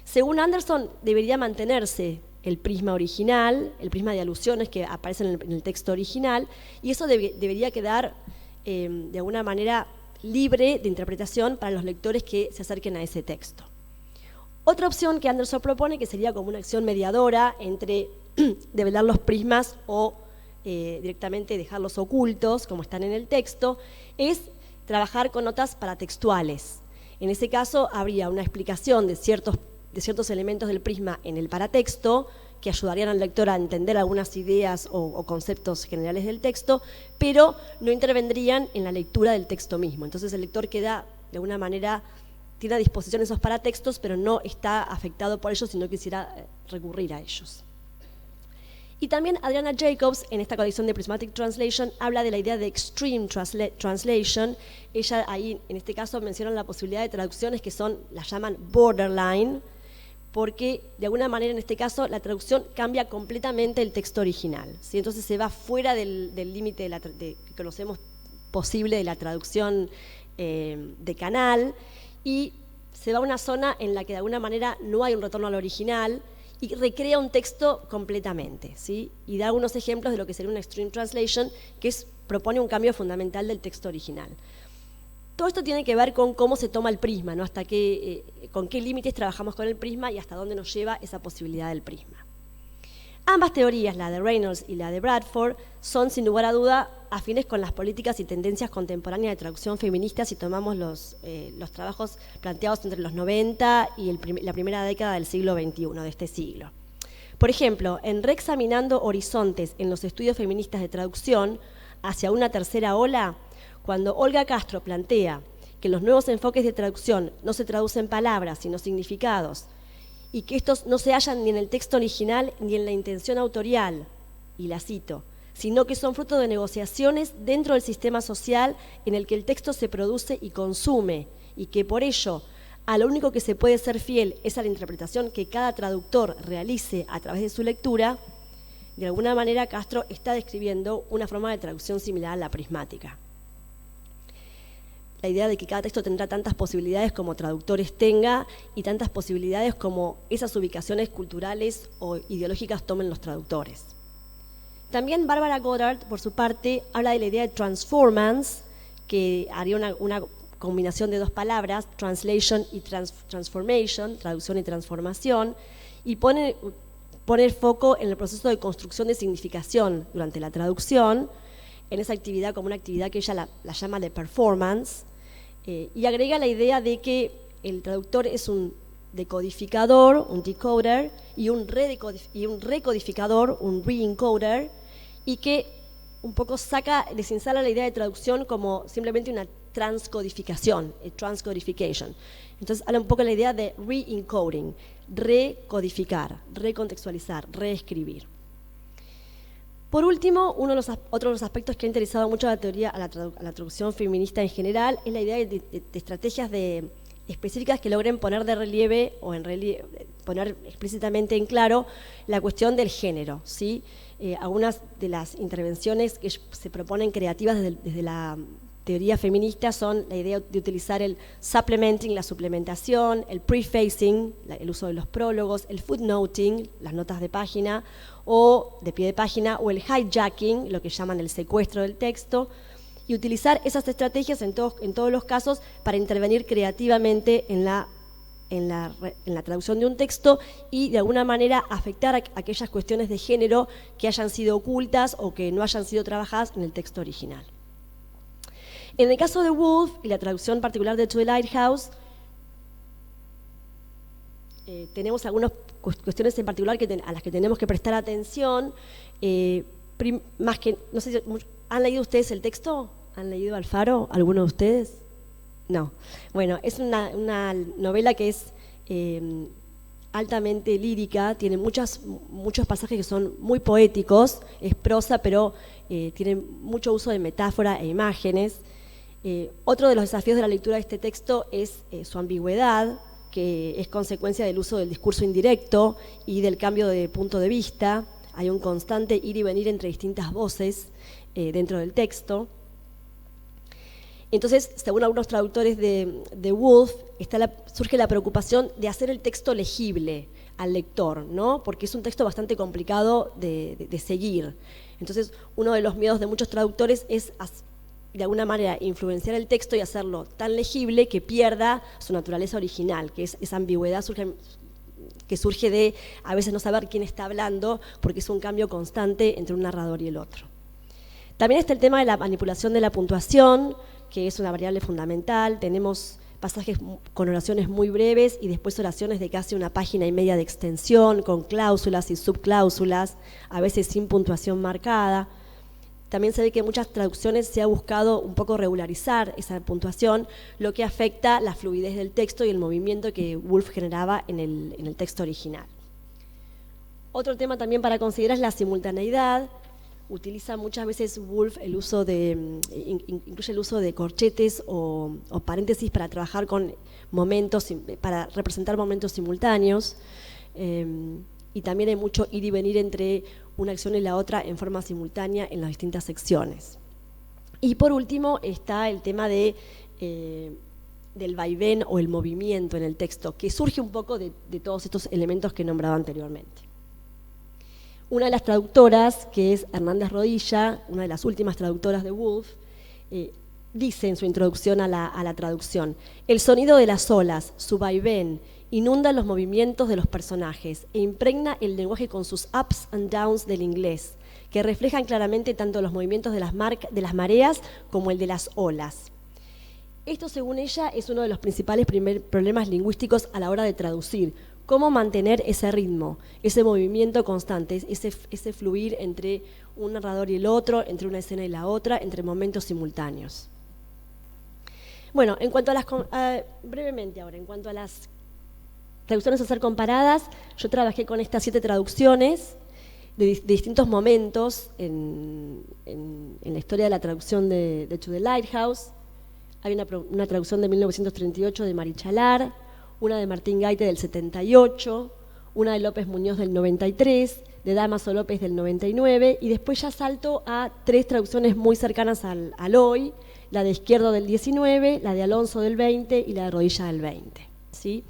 Según Anderson, debería mantenerse el prisma original, el prisma de alusiones que aparecen en el texto original, y eso debería quedar de alguna manera libre de interpretación para los lectores que se acerquen a ese texto. Otra opción que Anderson propone, que sería como una acción mediadora entre develar los prismas o directamente dejarlos ocultos, como están en el texto, es trabajar con notas paratextuales. En ese caso, habría una explicación de ciertos elementos del prisma en el paratexto, que ayudarían al lector a entender algunas ideas o conceptos generales del texto, pero no intervendrían en la lectura del texto mismo. Entonces el lector queda, de alguna manera, tiene a disposición esos paratextos, pero no está afectado por ellos, sino quisiera recurrir a ellos. Y también Adriana Jacobs, en esta colección de Prismatic Translation, habla de la idea de Extreme Translation. Ella ahí, en este caso, menciona la posibilidad de traducciones que las llaman borderline, porque de alguna manera en este caso la traducción cambia completamente el texto original, ¿sí? Entonces se va fuera del límite que conocemos posible de la traducción de canal, y se va a una zona en la que de alguna manera no hay un retorno al original y recrea un texto completamente, ¿sí? Y da algunos ejemplos de lo que sería una Extreme Translation, que propone un cambio fundamental del texto original. Todo esto tiene que ver con cómo se toma el prisma, ¿no? Con qué límites trabajamos con el prisma y hasta dónde nos lleva esa posibilidad del prisma. Ambas teorías, la de Reynolds y la de Bradford, son sin lugar a duda afines con las políticas y tendencias contemporáneas de traducción feminista si tomamos los trabajos planteados entre los 90 y la primera década del siglo XXI, de este siglo. Por ejemplo, en Reexaminando Horizontes en los estudios feministas de traducción hacia una tercera ola, cuando Olga Castro plantea que los nuevos enfoques de traducción no se traducen palabras, sino significados, y que estos no se hallan ni en el texto original ni en la intención autorial, y la cito, sino que son fruto de negociaciones dentro del sistema social en el que el texto se produce y consume, y que por ello a lo único que se puede ser fiel es a la interpretación que cada traductor realice a través de su lectura. De alguna manera Castro está describiendo una forma de traducción similar a la prismática. La idea de que cada texto tendrá tantas posibilidades como traductores tenga y tantas posibilidades como esas ubicaciones culturales o ideológicas tomen los traductores. También Barbara Goddard, por su parte, habla de la idea de transformance, que haría una combinación de dos palabras, translation y transformation, traducción y transformación, y pone el foco en el proceso de construcción de significación durante la traducción, en esa actividad como una actividad que ella la llama de performance, y agrega la idea de que el traductor es un decodificador, un decoder, y un recodificador, un reencoder, y que un poco desinstala la idea de traducción como simplemente una transcodificación, transcodification. Entonces habla un poco de la idea de reencoding, recodificar, recontextualizar, reescribir. Por último, otro de los aspectos que ha interesado mucho a la teoría, a la traducción feminista en general, es la idea de estrategias específicas que logren poner de relieve o poner explícitamente en claro la cuestión del género, ¿sí? Algunas de las intervenciones que se proponen creativas desde la teoría feminista son la idea de utilizar el supplementing, la suplementación, el prefacing, el uso de los prólogos, el footnoting, las notas de página o de pie de página, o el hijacking, lo que llaman el secuestro del texto, y utilizar esas estrategias en todos los casos para intervenir creativamente en la traducción de un texto y de alguna manera afectar a aquellas cuestiones de género que hayan sido ocultas o que no hayan sido trabajadas en el texto original. En el caso de Woolf y la traducción particular de To the Lighthouse, tenemos algunas cuestiones en particular a las que tenemos que prestar atención. No sé si ¿han leído ustedes el texto? ¿Han leído Alfaro? ¿Alguno de ustedes? No. Bueno, es una novela que es altamente lírica, tiene muchos pasajes que son muy poéticos, es prosa, pero tiene mucho uso de metáfora e imágenes. Otro de los desafíos de la lectura de este texto es su ambigüedad, que es consecuencia del uso del discurso indirecto y del cambio de punto de vista. Hay un constante ir y venir entre distintas voces dentro del texto. Entonces, según algunos traductores de Woolf, surge la preocupación de hacer el texto legible al lector, ¿no? Porque es un texto bastante complicado de seguir. Entonces, uno de los miedos de muchos traductores es, de alguna manera, influenciar el texto y hacerlo tan legible que pierda su naturaleza original, que es esa ambigüedad que surge de a veces no saber quién está hablando, porque es un cambio constante entre un narrador y el otro. También está el tema de la manipulación de la puntuación, que es una variable fundamental. Tenemos pasajes con oraciones muy breves y después oraciones de casi una página y media de extensión, con cláusulas y subcláusulas, a veces sin puntuación marcada. También se ve que en muchas traducciones se ha buscado un poco regularizar esa puntuación, lo que afecta la fluidez del texto y el movimiento que Woolf generaba en el texto original. Otro tema también para considerar es la simultaneidad. Utiliza muchas veces Woolf incluye el uso de corchetes o paréntesis para trabajar con momentos, para representar momentos simultáneos. Y también hay mucho ir y venir entre una acción y la otra en forma simultánea en las distintas secciones. Y por último está el tema del vaivén o el movimiento en el texto, que surge un poco de todos estos elementos que he nombrado anteriormente. Una de las traductoras, que es Hernández Rodilla, una de las últimas traductoras de Woolf, dice en su introducción a la traducción: el sonido de las olas, su vaivén, inunda los movimientos de los personajes e impregna el lenguaje con sus ups and downs del inglés, que reflejan claramente tanto los movimientos de las mareas como el de las olas. Esto, según ella, es uno de los principales problemas lingüísticos a la hora de traducir. Cómo mantener ese ritmo, ese movimiento constante, ese fluir entre un narrador y el otro, entre una escena y la otra, entre momentos simultáneos. Bueno, en cuanto a brevemente ahora, en cuanto a las traducciones a ser comparadas, yo trabajé con estas 7 traducciones de distintos momentos en la historia de la traducción de To the Lighthouse. Hay una traducción de 1938 de Marichalar, una de Martín Gaite del 78, una de López Muñoz del 93, de Dámaso López del 99, y después ya salto a 3 traducciones muy cercanas al hoy, la de Izquierdo del 19, la de Alonso del 20 y la de Rodilla del 20. ¿Sí?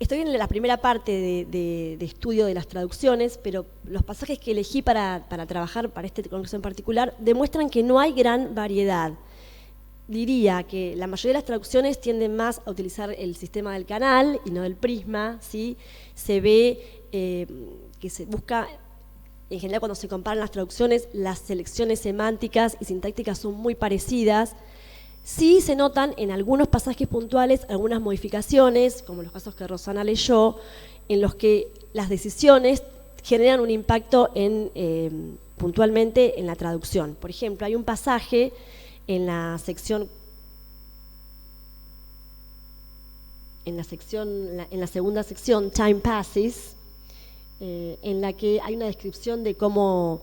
Estoy en la primera parte de estudio de las traducciones, pero los pasajes que elegí para trabajar para este congreso en particular demuestran que no hay gran variedad. Diría que la mayoría de las traducciones tienden más a utilizar el sistema del canal y no del prisma, ¿sí? Se ve que se busca, en general cuando se comparan las traducciones, las selecciones semánticas y sintácticas son muy parecidas. Sí se notan en algunos pasajes puntuales algunas modificaciones, como los casos que Rosana leyó, en los que las decisiones generan un impacto puntualmente en la traducción. Por ejemplo, hay un pasaje en la segunda sección, Time Passes, en la que hay una descripción de cómo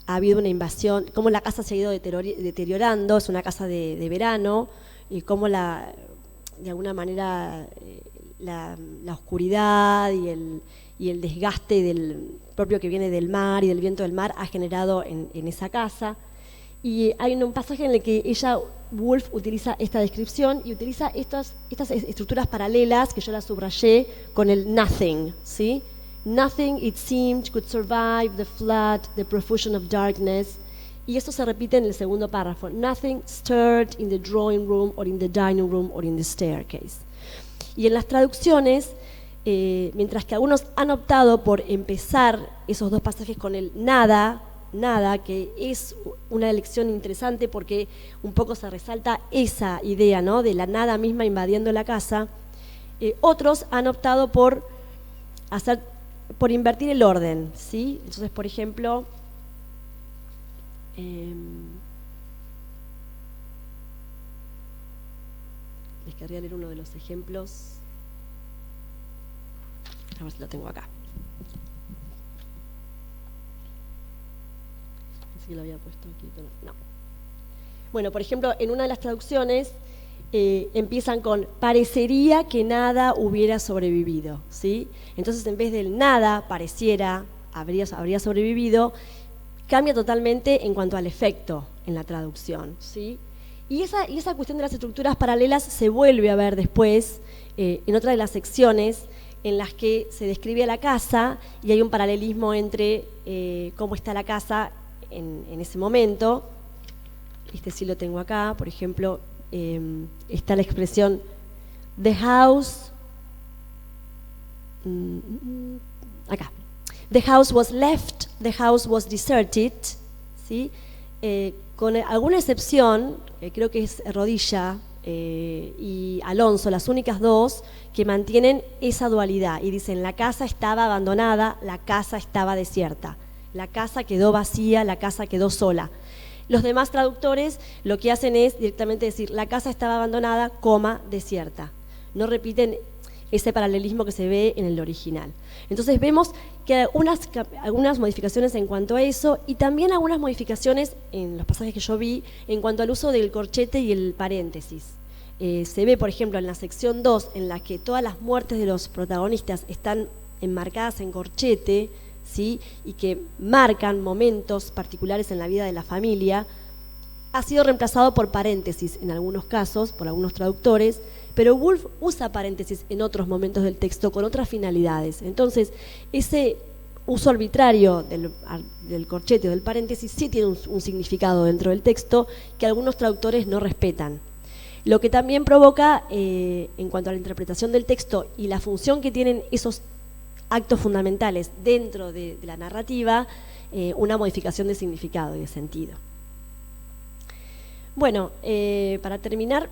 ha habido una invasión, cómo la casa se ha ido deteriorando, es una casa de verano, y cómo de alguna manera la oscuridad y el desgaste del propio que viene del mar y del viento del mar ha generado en esa casa. Y hay un pasaje en el que Woolf utiliza esta descripción y utiliza estas estructuras paralelas que yo las subrayé con el nothing, ¿sí? Nothing, it seemed, could survive the flood, the profusion of darkness. Y esto se repite en el segundo párrafo. Nothing stirred in the drawing room or in the dining room or in the staircase. Y en las traducciones, mientras que algunos han optado por empezar esos 2 pasajes con el nada, que es una elección interesante porque un poco se resalta esa idea, ¿no?, de la nada misma invadiendo la casa. Otros han optado por invertir el orden, ¿sí? Entonces, por ejemplo, les querría leer uno de los ejemplos. A ver si lo tengo acá. Pensé que lo había puesto aquí, pero no. Bueno, por ejemplo, en una de las traducciones empiezan con parecería que nada hubiera sobrevivido, ¿sí? Entonces, en vez del nada, pareciera, habría sobrevivido, cambia totalmente en cuanto al efecto en la traducción, ¿sí? Y esa cuestión de las estructuras paralelas se vuelve a ver después en otra de las secciones en las que se describe a la casa y hay un paralelismo entre cómo está la casa en ese momento. Este sí lo tengo acá, por ejemplo, está la expresión the house, acá, the house was left, the house was deserted, ¿sí? Con alguna excepción, creo que es Rodilla y Alonso, las únicas dos que mantienen esa dualidad y dicen la casa estaba abandonada, la casa estaba desierta, la casa quedó vacía, la casa quedó sola. Los demás traductores lo que hacen es directamente decir la casa estaba abandonada, desierta. No repiten ese paralelismo que se ve en el original. Entonces vemos que hay algunas modificaciones en cuanto a eso y también algunas modificaciones en los pasajes que yo vi en cuanto al uso del corchete y el paréntesis. Se ve, por ejemplo, en la sección 2, en la que todas las muertes de los protagonistas están enmarcadas en corchete, ¿sí? Y que marcan momentos particulares en la vida de la familia, ha sido reemplazado por paréntesis en algunos casos, por algunos traductores, pero Woolf usa paréntesis en otros momentos del texto con otras finalidades. Entonces, ese uso arbitrario del corchete o del paréntesis sí tiene un significado dentro del texto que algunos traductores no respetan. Lo que también provoca, en cuanto a la interpretación del texto y la función que tienen esos actos fundamentales dentro de la narrativa, una modificación de significado y de sentido. Bueno, para terminar,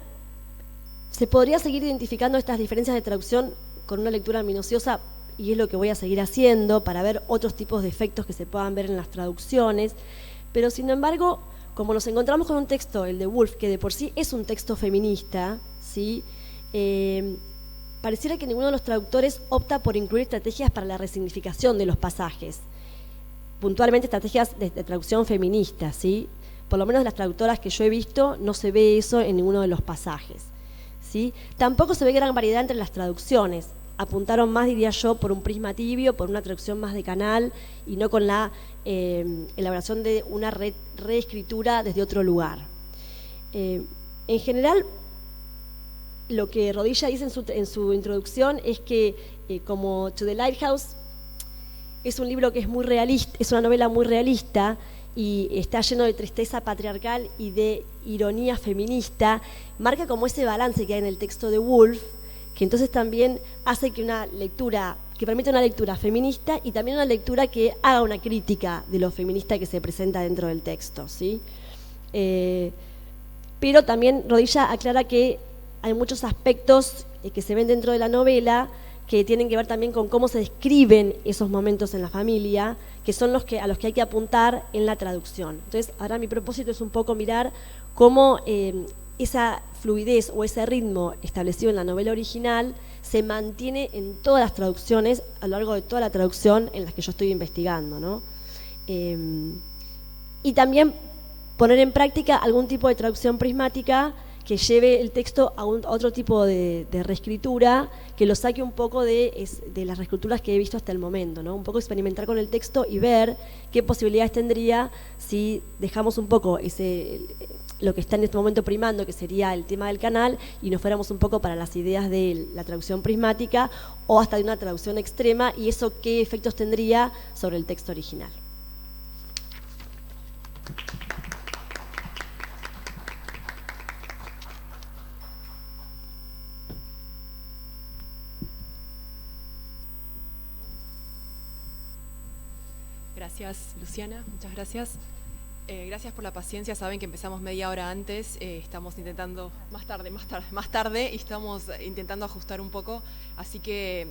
se podría seguir identificando estas diferencias de traducción con una lectura minuciosa, y es lo que voy a seguir haciendo para ver otros tipos de efectos que se puedan ver en las traducciones, pero sin embargo, como nos encontramos con un texto, el de Woolf, que de por sí es un texto feminista, ¿sí? Pareciera que ninguno de los traductores opta por incluir estrategias para la resignificación de los pasajes, puntualmente estrategias de traducción feminista, ¿sí? Por lo menos de las traductoras que yo he visto, no se ve eso en ninguno de los pasajes, ¿sí? Tampoco se ve gran variedad entre las traducciones. Apuntaron más, diría yo, por un prisma tibio, por una traducción más de canal y no con la elaboración de una reescritura desde otro lugar. En general, lo que Rodilla dice en su introducción es que, como To the Lighthouse, es un libro que es muy realista, es una novela muy realista y está lleno de tristeza patriarcal y de ironía feminista, marca como ese balance que hay en el texto de Woolf, que entonces también hace que permite una lectura feminista y también una lectura que haga una crítica de lo feminista que se presenta dentro del texto, ¿sí? Pero también Rodilla aclara que hay muchos aspectos que se ven dentro de la novela que tienen que ver también con cómo se describen esos momentos en la familia, que son a los que hay que apuntar en la traducción. Entonces, ahora mi propósito es un poco mirar cómo esa fluidez o ese ritmo establecido en la novela original se mantiene en todas las traducciones a lo largo de toda la traducción en las que yo estoy investigando, ¿no? Y también poner en práctica algún tipo de traducción prismática que lleve el texto a otro tipo de reescritura, que lo saque un poco de las reescrituras que he visto hasta el momento, ¿no? Un poco experimentar con el texto y ver qué posibilidades tendría si dejamos un poco lo que está en este momento primando, que sería el tema del canal, y nos fuéramos un poco para las ideas de la traducción prismática o hasta de una traducción extrema, y eso qué efectos tendría sobre el texto original. Gracias, Luciana, muchas gracias. Gracias por la paciencia, saben que empezamos media hora antes, estamos intentando, más tarde, y estamos intentando ajustar un poco, así que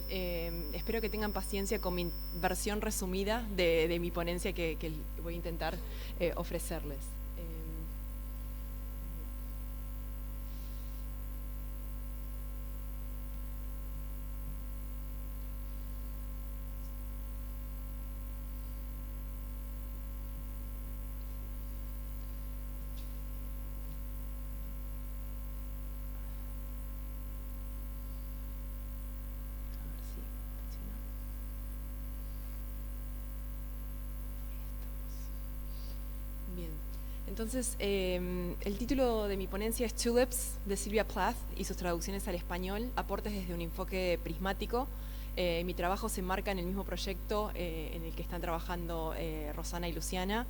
espero que tengan paciencia con mi versión resumida de mi ponencia que voy a intentar ofrecerles. Entonces, el título de mi ponencia es Tulips, de Sylvia Plath, y sus traducciones al español, aportes desde un enfoque prismático. Mi trabajo se enmarca en el mismo proyecto en el que están trabajando Rosana y Luciana.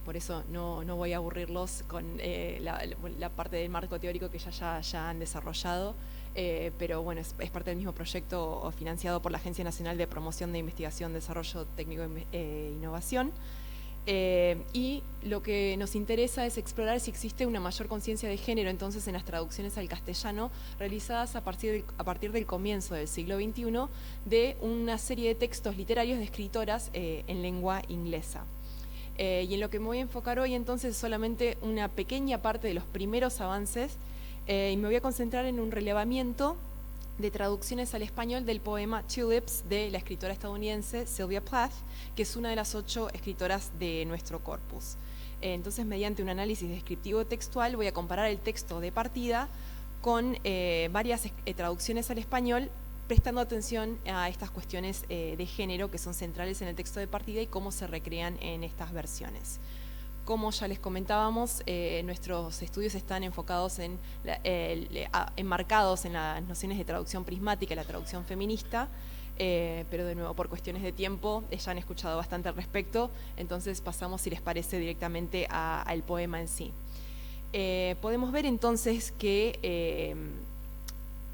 Por eso no voy a aburrirlos con la parte del marco teórico que ya han desarrollado, pero bueno, es parte del mismo proyecto financiado por la Agencia Nacional de Promoción de Investigación, Desarrollo Técnico e Innovación. Y lo que nos interesa es explorar si existe una mayor conciencia de género entonces en las traducciones al castellano realizadas a partir del comienzo del siglo XXI de una serie de textos literarios de escritoras en lengua inglesa. Y en lo que me voy a enfocar hoy entonces es solamente una pequeña parte de los primeros avances y me voy a concentrar en un relevamiento de traducciones al español del poema Tulips de la escritora estadounidense Sylvia Plath, que es una de las 8 escritoras de nuestro corpus. Entonces, mediante un análisis descriptivo textual, voy a comparar el texto de partida con varias traducciones al español, prestando atención a estas cuestiones de género que son centrales en el texto de partida y cómo se recrean en estas versiones. Como ya les comentábamos, nuestros estudios están enfocados enmarcados en las nociones de traducción prismática y la traducción feminista, pero de nuevo, por cuestiones de tiempo, ya han escuchado bastante al respecto, entonces pasamos, si les parece, directamente al poema en sí. Podemos ver entonces que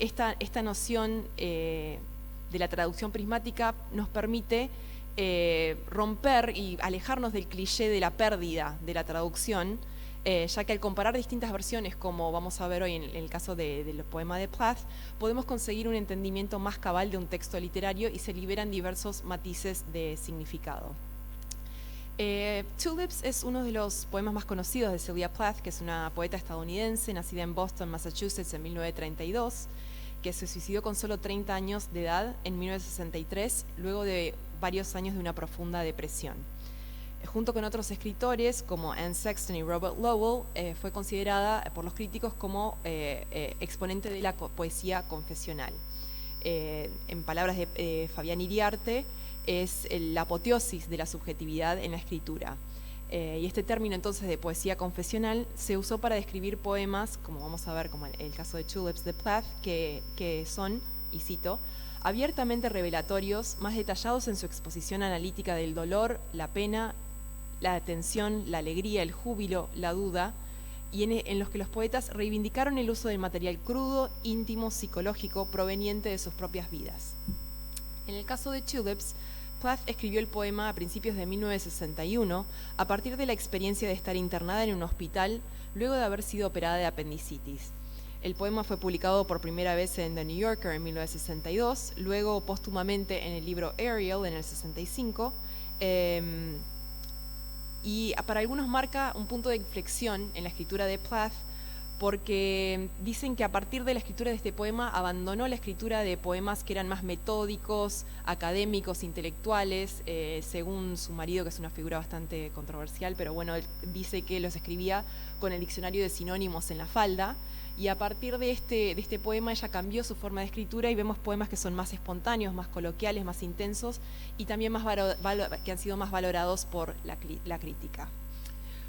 esta noción de la traducción prismática nos permite romper y alejarnos del cliché de la pérdida de la traducción, ya que al comparar distintas versiones, como vamos a ver hoy en el caso del poema de Plath, podemos conseguir un entendimiento más cabal de un texto literario y se liberan diversos matices de significado. Tulips es uno de los poemas más conocidos de Sylvia Plath, que es una poeta estadounidense nacida en Boston, Massachusetts en 1932, que se suicidó con solo 30 años de edad en 1963, luego de varios años de una profunda depresión. Junto con otros escritores como Anne Sexton y Robert Lowell, fue considerada por los críticos como exponente de la poesía confesional. En palabras de Fabián Iriarte, es la apoteosis de la subjetividad en la escritura. Y este término entonces de poesía confesional se usó para describir poemas, como vamos a ver, como el caso de Tulips de Plath, que son, y cito, abiertamente revelatorios, más detallados en su exposición analítica del dolor, la pena, la tensión, la alegría, el júbilo, la duda, y en los que los poetas reivindicaron el uso del material crudo, íntimo, psicológico, proveniente de sus propias vidas. En el caso de Tulips, Plath escribió el poema a principios de 1961 a partir de la experiencia de estar internada en un hospital luego de haber sido operada de apendicitis. El poema fue publicado por primera vez en The New Yorker en 1962, luego póstumamente en el libro Ariel en el 65, y para algunos marca un punto de inflexión en la escritura de Plath, porque dicen que a partir de la escritura de este poema abandonó la escritura de poemas que eran más metódicos, académicos, intelectuales, según su marido, que es una figura bastante controversial, pero bueno, él dice que los escribía con el diccionario de sinónimos en la falda, y a partir de este poema ella cambió su forma de escritura y vemos poemas que son más espontáneos, más coloquiales, más intensos y también que han sido más valorados por la crítica.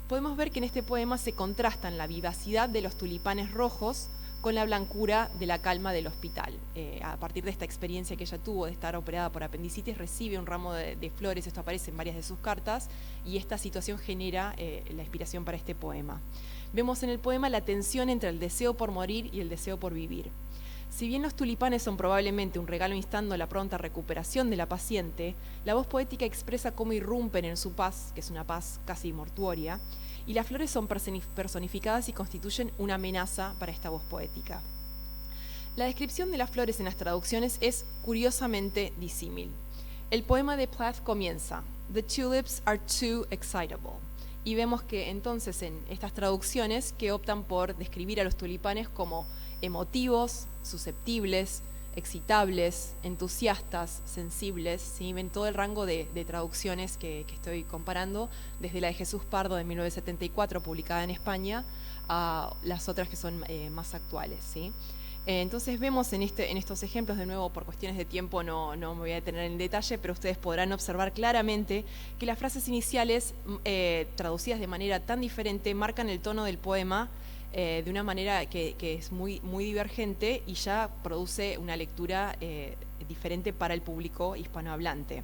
Podemos ver que en este poema se contrastan la vivacidad de los tulipanes rojos con la blancura de la calma del hospital. A partir de esta experiencia que ella tuvo de estar operada por apendicitis, recibe un ramo de flores, esto aparece en varias de sus cartas, y esta situación genera la inspiración para este poema. Vemos en el poema la tensión entre el deseo por morir y el deseo por vivir. Si bien los tulipanes son probablemente un regalo instando la pronta recuperación de la paciente, la voz poética expresa cómo irrumpen en su paz, que es una paz casi mortuoria, y las flores son personificadas y constituyen una amenaza para esta voz poética. La descripción de las flores en las traducciones es curiosamente disímil. El poema de Plath comienza, "The tulips are too excitable", y vemos que entonces en estas traducciones que optan por describir a los tulipanes como emotivos, susceptibles, excitables, entusiastas, sensibles, ¿sí? Ven todo el rango de traducciones que estoy comparando, desde la de Jesús Pardo de 1974, publicada en España, a las otras que son más actuales, ¿sí? Entonces vemos en estos ejemplos, de nuevo por cuestiones de tiempo no me voy a detener en detalle, pero ustedes podrán observar claramente que las frases iniciales traducidas de manera tan diferente marcan el tono del poema de una manera que es muy divergente y ya produce una lectura diferente para el público hispanohablante.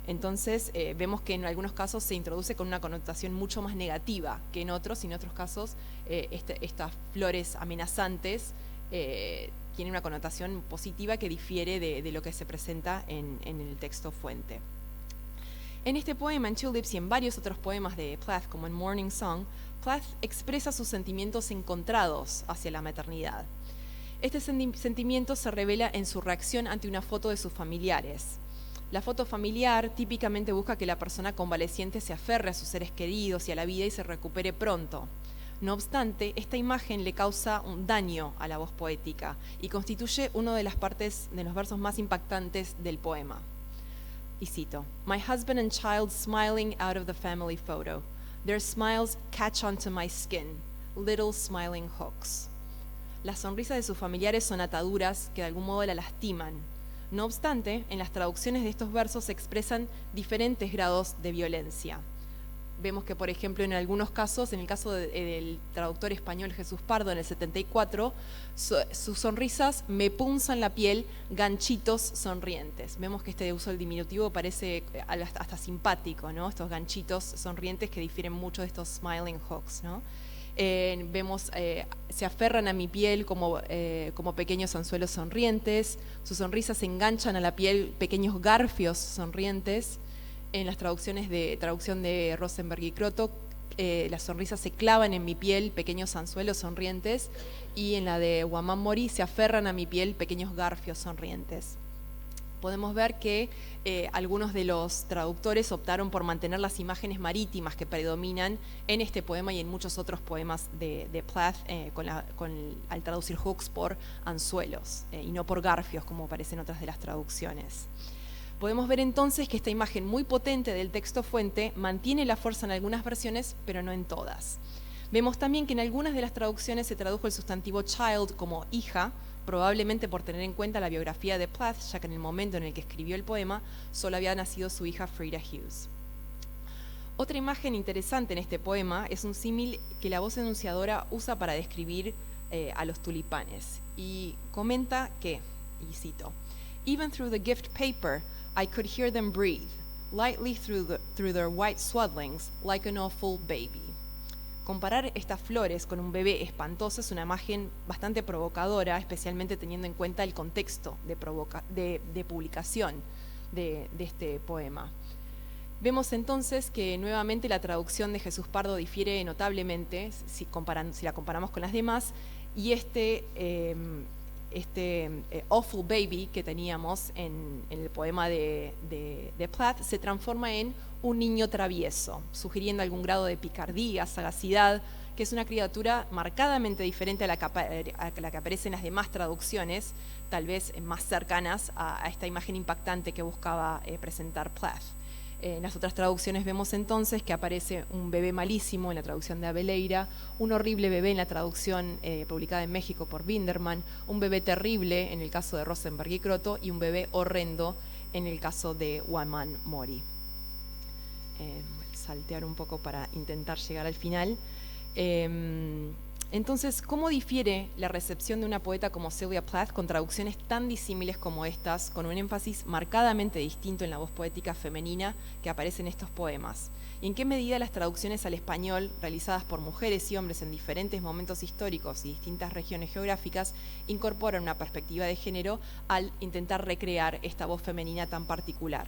Entonces vemos que en algunos casos se introduce con una connotación mucho más negativa que en otros, y en otros casos estas flores amenazantes tienen una connotación positiva que difiere de lo que se presenta en el texto fuente. En este poema, en Tulips, y en varios otros poemas de Plath, como en Morning Song, Plath expresa sus sentimientos encontrados hacia la maternidad. Este sentimiento se revela en su reacción ante una foto de sus familiares. La foto familiar típicamente busca que la persona convaleciente se aferre a sus seres queridos y a la vida y se recupere pronto. No obstante, esta imagen le causa un daño a la voz poética y constituye una de las partes de los versos más impactantes del poema. Y cito: "My husband and child smiling out of the family photo. Their smiles catch onto my skin, little smiling hooks." Las sonrisas de sus familiares son ataduras que de algún modo la lastiman. No obstante, en las traducciones de estos versos se expresan diferentes grados de violencia. Vemos que, por ejemplo, en algunos casos, en el caso del traductor español Jesús Pardo en el 74, sus sonrisas me punzan la piel, ganchitos sonrientes. Vemos que este uso del diminutivo parece hasta simpático, ¿no? Estos ganchitos sonrientes que difieren mucho de estos smiling hooks, ¿no? Vemos, se aferran a mi piel como pequeños anzuelos sonrientes, sus sonrisas se enganchan a la piel, pequeños garfios sonrientes. En las traducción de Rosenberg y Croto, las sonrisas se clavan en mi piel, pequeños anzuelos sonrientes, y en la de Guamán Mori, se aferran a mi piel, pequeños garfios sonrientes. Podemos ver que algunos de los traductores optaron por mantener las imágenes marítimas que predominan en este poema y en muchos otros poemas de Plath, al traducir hooks por anzuelos y no por garfios, como aparece en otras de las traducciones. Podemos ver entonces que esta imagen muy potente del texto fuente mantiene la fuerza en algunas versiones, pero no en todas. Vemos también que en algunas de las traducciones se tradujo el sustantivo child como hija, probablemente por tener en cuenta la biografía de Plath, ya que en el momento en el que escribió el poema solo había nacido su hija Frida Hughes. Otra imagen interesante en este poema es un símil que la voz enunciadora usa para describir a los tulipanes, y comenta que, y cito: "Even through the gift paper I could hear them breathe, lightly through their white swaddlings, like an awful baby." Comparar estas flores con un bebé espantoso es una imagen bastante provocadora, especialmente teniendo en cuenta el contexto de publicación de este poema. Vemos entonces que nuevamente la traducción de Jesús Pardo difiere notablemente si la comparamos con las demás, y este awful baby que teníamos en el poema de Plath se transforma en un niño travieso, sugiriendo algún grado de picardía, sagacidad, que es una criatura marcadamente diferente a la que aparece en las demás traducciones, tal vez más cercanas a esta imagen impactante que buscaba presentar Plath. En las otras traducciones vemos entonces que aparece un bebé malísimo en la traducción de Abeleira, un horrible bebé en la traducción publicada en México por Binderman, un bebé terrible en el caso de Rosenberg y Croto, y un bebé horrendo en el caso de Guamán Mori. Saltear un poco para intentar llegar al final. Entonces, ¿cómo difiere la recepción de una poeta como Sylvia Plath con traducciones tan disímiles como estas, con un énfasis marcadamente distinto en la voz poética femenina que aparece en estos poemas? ¿Y en qué medida las traducciones al español, realizadas por mujeres y hombres en diferentes momentos históricos y distintas regiones geográficas, incorporan una perspectiva de género al intentar recrear esta voz femenina tan particular?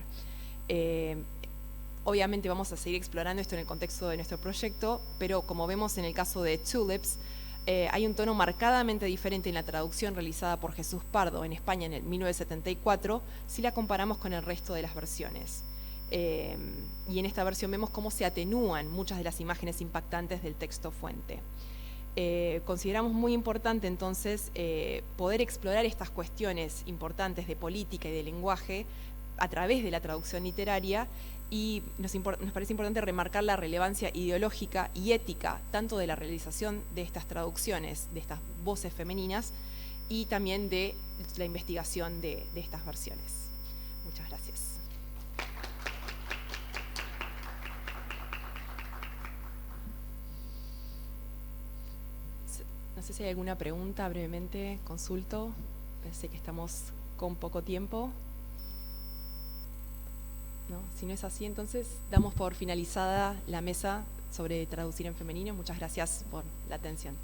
Obviamente vamos a seguir explorando esto en el contexto de nuestro proyecto, pero como vemos en el caso de Tulips, hay un tono marcadamente diferente en la traducción realizada por Jesús Pardo en España en el 1974 si la comparamos con el resto de las versiones. Y en esta versión vemos cómo se atenúan muchas de las imágenes impactantes del texto fuente. Consideramos muy importante entonces poder explorar estas cuestiones importantes de política y de lenguaje a través de la traducción literaria, y nos parece importante remarcar la relevancia ideológica y ética tanto de la realización de estas traducciones, de estas voces femeninas, y también de la investigación de estas versiones. Muchas gracias. No sé si hay alguna pregunta, brevemente, consulto. Pensé que estamos con poco tiempo. ¿No? Si no es así, entonces damos por finalizada la mesa sobre traducir en femenino. Muchas gracias por la atención.